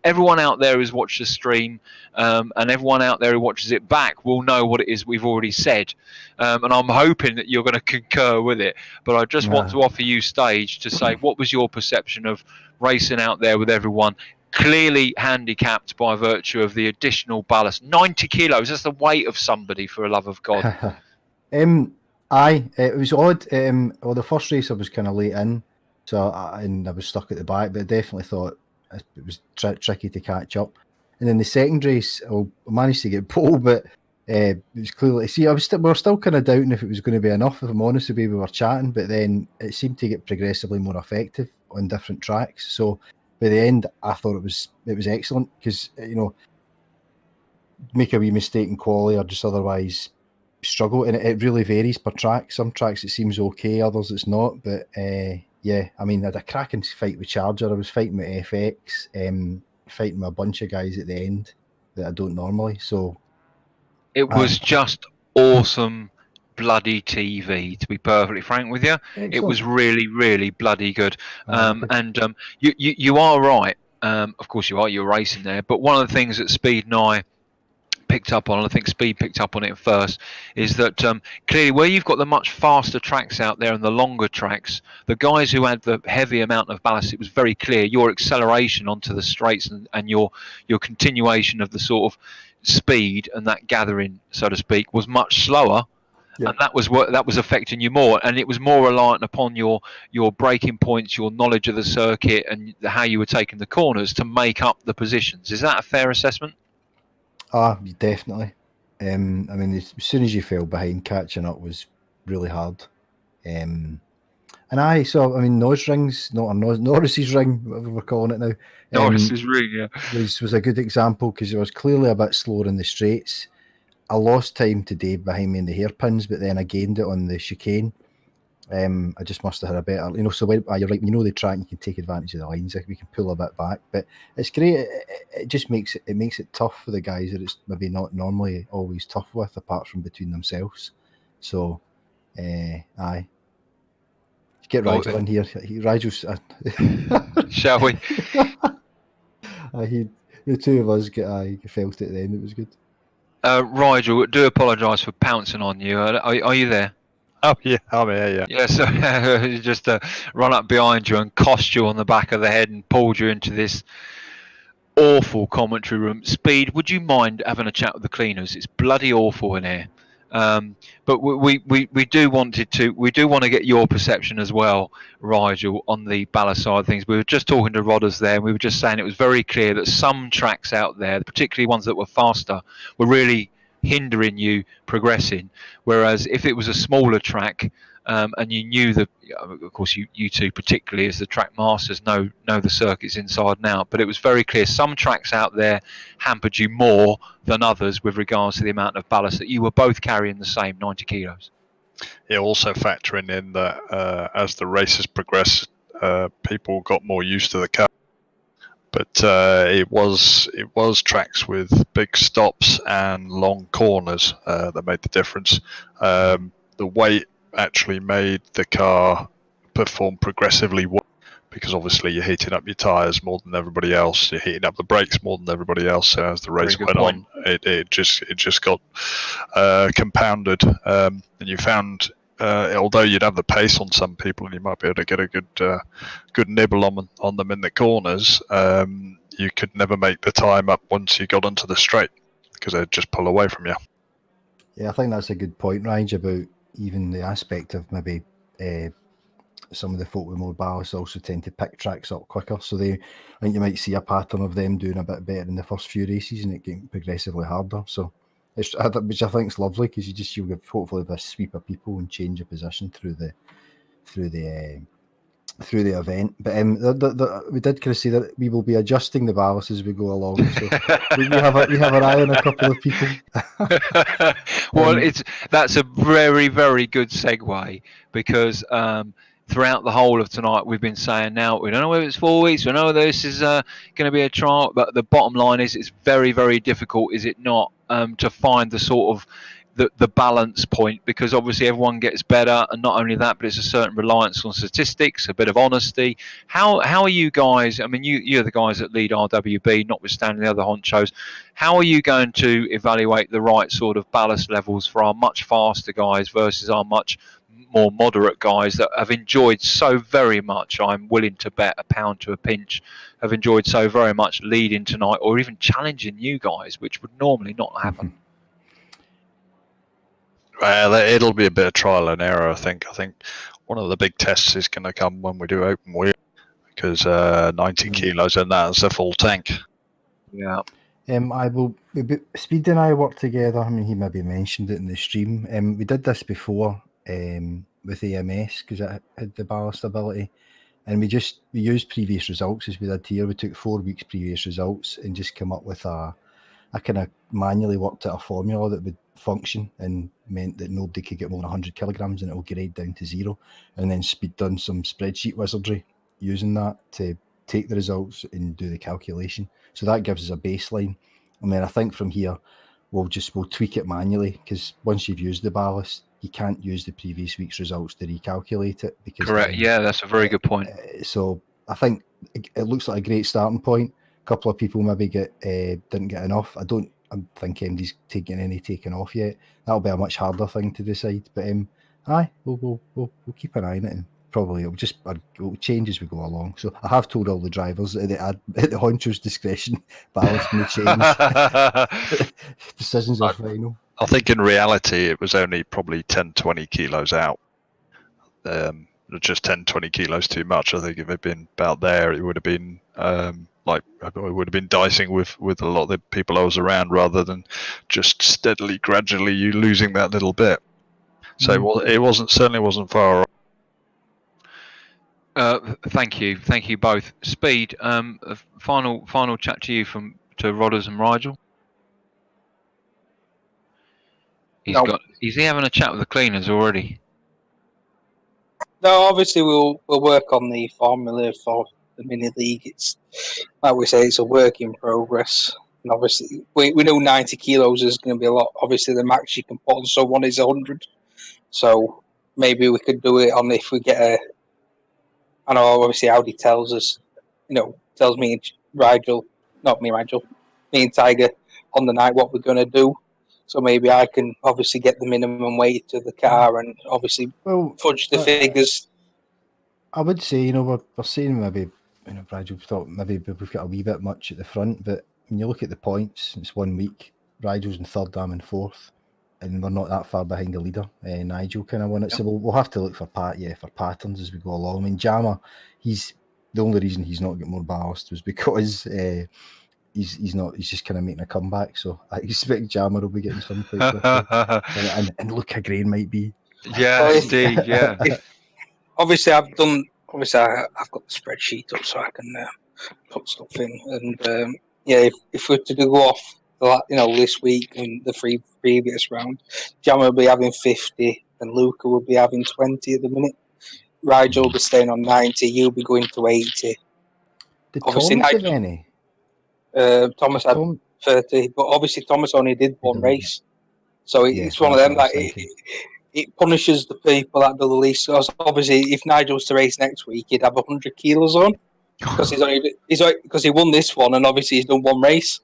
Everyone out there who's watched the stream, and everyone out there who watches it back will know what it is we've already said, and I'm hoping that you're going to concur with it. But I just want to offer you stage to say, what was your perception of racing out there with everyone clearly handicapped by virtue of the additional ballast? 90 kilos, that's the weight of somebody, for the love of God. It was odd. Well, the first race I was kind of late in, so I was stuck at the back, but I definitely thought it was tricky to catch up. And then the second race, I managed to get pole, but it was clearly, we were still kind of doubting if it was going to be enough, if I'm honest, the way we were chatting, but then it seemed to get progressively more effective on different tracks. So by the end, I thought it was excellent, because make a wee mistake in quali or just otherwise struggle, and it really varies per track. Some tracks it seems okay, others it's not. But yeah, I mean, I had a cracking fight with Charger. I was fighting with FX, fighting with a bunch of guys at the end that I don't normally. So it was just awesome bloody TV, to be perfectly frank with you. Excellent. It was really, really bloody good. You are right. Of course you are. You're racing there. But one of the things that Speed and I picked up on, and I think Speed picked up on it first, is that clearly where you've got the much faster tracks out there and the longer tracks, the guys who had the heavy amount of ballast, it was very clear your acceleration onto the straights and your continuation of the sort of speed and that gathering, so to speak, was much slower. Yeah. And that was affecting you more, and it was more reliant upon your braking points, your knowledge of the circuit, and how you were taking the corners to make up the positions. Is that a fair assessment? Definitely. I mean, as soon as you fell behind, catching up was really hard. And so I mean, Norris's ring, whatever we're calling it now. Norris's ring, yeah, was a good example because it was clearly a bit slower in the straights. I lost time today behind me in the hairpins, but then I gained it on the chicane. I just must have had a better, so when you're like, the track, you can take advantage of the lines, like we can pull a bit back, but it's great. It just makes it tough for the guys that it's maybe not normally always tough with, apart from between themselves. So, aye. Get Rigel in here. Rigel's, shall we? The two of us felt it then. It was good. Rigel, do apologise for pouncing on you. Are you there? Oh yeah, I'm here. Yeah. Yeah. So just run up behind you and cost you on the back of the head and pulled you into this awful commentary room. Speed, would you mind having a chat with the cleaners? It's bloody awful in here. But we do want to get your perception as well, Rigel, on the ballast side of things. We were just talking to Rodders there, and we were just saying it was very clear that some tracks out there, particularly ones that were faster, were really hindering you progressing. Whereas if it was a smaller track, and you knew of course you two particularly as the track masters know the circuits inside and out, but it was very clear some tracks out there hampered you more than others with regards to the amount of ballast that you were both carrying the same 90 kilos. Yeah, also factoring in that as the races progressed, people got more used to the car. But it was tracks with big stops and long corners that made the difference. The weight actually made the car perform progressively well, because obviously you're heating up your tyres more than everybody else, you're heating up the brakes more than everybody else, so as the race went on, it just got compounded, and you found although you'd have the pace on some people and you might be able to get a good nibble on them in the corners, you could never make the time up once you got onto the straight because they'd just pull away from you. Yeah, I think that's a good point, Ryan, about even the aspect of maybe some of the folk with more ballast also tend to pick tracks up quicker. So I think you might see a pattern of them doing a bit better in the first few races and it getting progressively harder. So, which I think is lovely because you'll get hopefully this sweep of people and change your position through the event. But we did kind of say that we will be adjusting the ballast as we go along. So we have an eye on a couple of people. Well, that's a very, very good segue because throughout the whole of tonight we've been saying now we don't know whether it's 4 weeks, we know this is going to be a trial, but the bottom line is it's very, very difficult, is it not, to find the sort of the balance point, because obviously everyone gets better, and not only that, but it's a certain reliance on statistics, a bit of honesty. How are you guys? I mean, you're the guys that lead RWB, notwithstanding the other honchos. How are you going to evaluate the right sort of ballast levels for our much faster guys versus our much more moderate guys that have enjoyed so very much? I'm willing to bet a pound to a pinch, have enjoyed so very much leading tonight, or even challenging you guys, which would normally not happen. Well, it'll be a bit of trial and error, I think. I think one of the big tests is going to come when we do open wheel, because 90 kilos and that's a full tank. Yeah. Speed and I work together. I mean, he maybe mentioned it in the stream. We did this before with AMS because it had the ballast ability, and we used previous results as we did here. We took 4 weeks previous results and just come up with a kind of manually worked out a formula that would function and meant that nobody could get more than 100 kilograms and it will grade down to 0. And then Speed done some spreadsheet wizardry using that to take the results and do the calculation. So that gives us a baseline. And then I think from here, we'll tweak it manually, because once you've used the ballast, you can't use the previous week's results to recalculate it. Because correct. Yeah, that's a very good point. So I think it looks like a great starting point. A couple of people maybe didn't get enough. I don't I'm thinking MD's taking off yet. That'll be a much harder thing to decide. But aye, we'll keep an eye on it, and probably it'll change as we go along. So I have told all the drivers at the honcho's discretion, ballast may change. Decisions are final. I think in reality it was only probably 10-20 kilos out. Just 10-20 kilos too much. I think if it had been about there, it would have been dicing with a lot of the people I was around, rather than just steadily, gradually you losing that little bit. So it certainly wasn't far off. Thank you both. Speed. Final chat to you to Rodders and Rigel. Is he having a chat with the cleaners already? No, obviously we'll work on the formula for the mini league. It's like we say, it's a work in progress. And obviously, we know 90 kilos is going to be a lot. Obviously, the max you can put on someone is 100. So maybe we could do it on if we get a. I know obviously Audi tells us, tells me and Rigel, not me, Rigel, me and Tiger on the night what we're going to do. So maybe I can obviously get the minimum weight to the car and obviously fudge the figures. I would say, we're saying maybe, Rigel thought maybe we've got a wee bit much at the front, but when you look at the points, it's 1 week. Rigel's in third, I'm in fourth, and we're not that far behind the leader. Nigel kind of won it, so we'll have to look for patterns as we go along. I mean, Jammer, the only reason he's not getting more ballast was because he's just kind of making a comeback. So I expect Jammer will be getting some quite quickly. and look how Grain might be. Yeah, Steve. Yeah. Obviously, I've got the spreadsheet up so I can put stuff in. And if we're to go off, this week and the previous round, Jammer will be having 50 and Luca will be having 20 at the minute. Rigel will be staying on 90. You'll be going to 80. Did obviously, Thomas have any? Thomas had 30, but obviously Thomas only did one race, so it's one of them that it punishes the people that do the least. So obviously, if Nigel was to race next week, he'd have 100 kilos on because he won this one, and obviously he's done one race.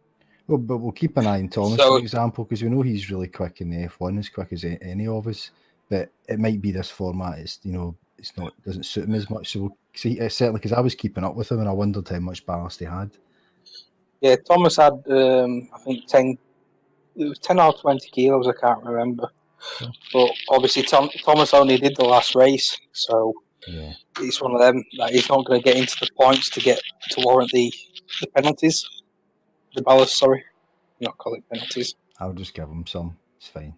Well, but we'll keep an eye on Thomas, for example, because we know he's really quick in the F1, as quick as any of us. But it might be this format. Doesn't suit him as much. So we'll see. Certainly, because I was keeping up with him, and I wondered how much ballast he had. Yeah, Thomas had I think 10. It was 10 or 20 kilos. I can't remember. Yeah. But obviously, Thomas only did the last race, so it's one of them that he's not going to get into the points to warrant the penalties. The ballast, sorry, not call it penalties. I'll just give him some. It's fine.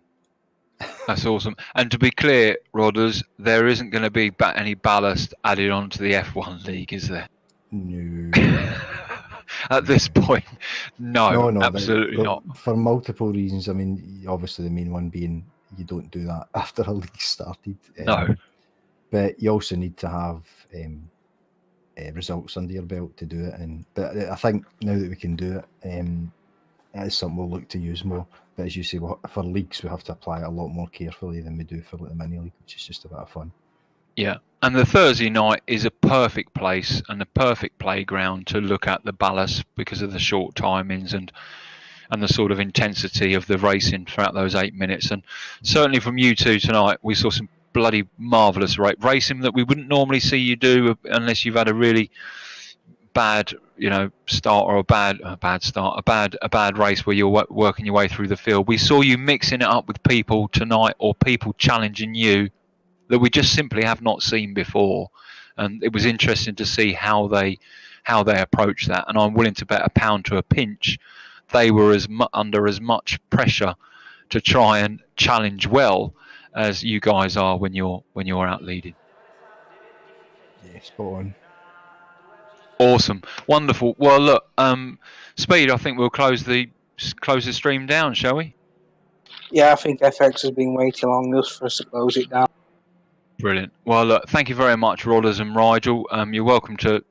That's awesome. And to be clear, Rodders, there isn't going to be any ballast added onto the F1 league, is there? No. At this point, no, absolutely not. For multiple reasons. I mean, obviously the main one being you don't do that after a league started. No. But you also need to have results under your belt to do it. But I think now that we can do it, it's something we'll look to use more. But as you say, for leagues, we have to apply it a lot more carefully than we do for the mini league, which is just a bit of fun. Yeah, and the Thursday night is a perfect place and a perfect playground to look at the ballast because of the short timings and the sort of intensity of the racing throughout those 8 minutes. And certainly from you two tonight, we saw some bloody marvellous racing that we wouldn't normally see you do unless you've had a really bad start or a bad race where you're working your way through the field. We saw you mixing it up with people tonight, or people challenging you that we just simply have not seen before, and it was interesting to see how they approach that. And I'm willing to bet a pound to a pinch they were under as much pressure to try and challenge well as you guys are when you're out leading. Yeah, spot on. Awesome, wonderful. Well, look, Speed, I think we'll close the stream down, shall we? Yeah, I think FX has been way too long just for us to close it down. Brilliant. Well, look, thank you very much, Rodders and Rigel. You're welcome to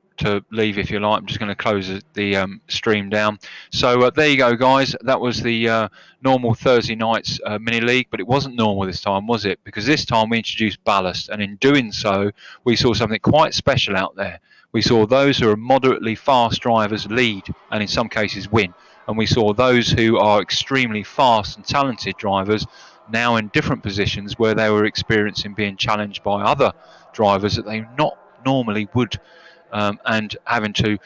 leave if you like. I'm just going to close the stream down. So there you go, guys. That was the normal Thursday night's mini league, but it wasn't normal this time, was it? Because this time we introduced ballast, and in doing so, we saw something quite special out there. We saw those who are moderately fast drivers lead, and in some cases win. and we saw those who are extremely fast and talented drivers now in different positions where they were experiencing being challenged by other drivers that they not normally would, and having to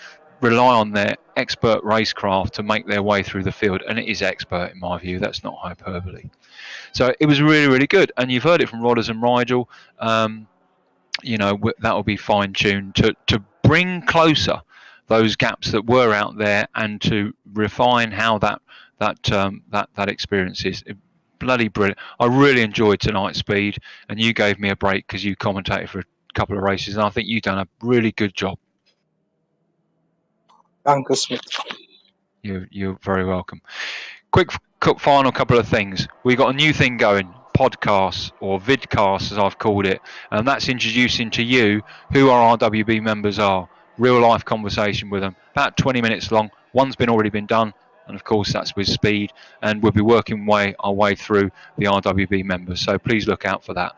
rely on their expert racecraft to make their way through the field. And it is expert in my view, that's not hyperbole. So it was really, really good. And you've heard it from Rodders and Rigel. That will be fine-tuned to bring closer those gaps that were out there and to refine how that experience is. Bloody brilliant. I really enjoyed tonight's speed, and you gave me a break because you commentated for a couple of races, and I think you've done a really good job. Thank you, Smith. You're very welcome. Quick final couple of things. We got a new thing going, podcasts or vidcasts as I've called it, and that's introducing to you who our RWB members are. Real life conversation with them, about 20 minutes long. One's already been done, and of course that's with Speed, and we'll be working our way through the RWB members, so please look out for that.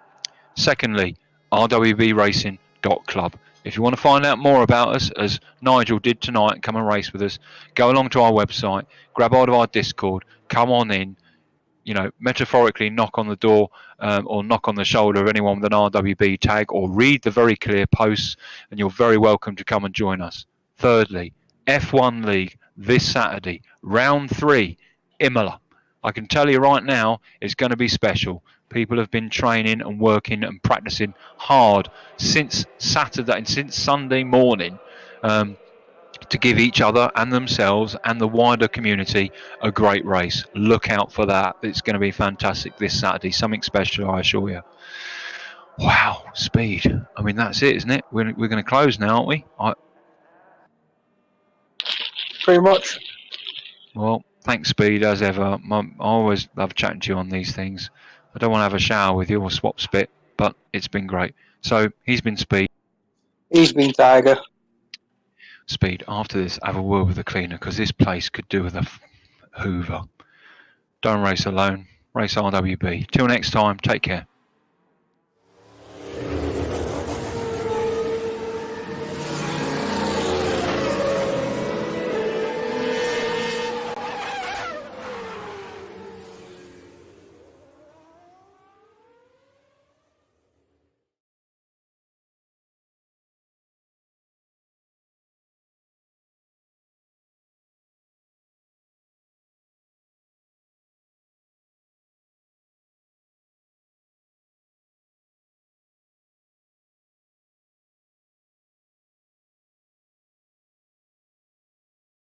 Secondly, rwbracing.club. If you want to find out more about us, as Nigel did tonight, and come and race with us, go along to our website, grab hold of our Discord, come on in, metaphorically knock on the door or knock on the shoulder of anyone with an RWB tag, or read the very clear posts, and you're very welcome to come and join us. Thirdly, F1 League this Saturday, round 3, Imola. I can tell you right now, it's going to be special. People have been training and working and practicing hard since Sunday morning to give each other and themselves and the wider community a great race. Look out for that. It's going to be fantastic this Saturday. Something special, I assure you. Wow, Speed. I mean, that's it, isn't it? We're going to close now, aren't we? Pretty much. Well, thanks, Speed, as ever. I always love chatting to you on these things. I don't want to have a shower with you or swap spit, but it's been great. So he's been Speed. He's been Tiger. Speed, after this, have a word with the cleaner, because this place could do with a Hoover. Don't race alone. Race RWB. Till next time, take care.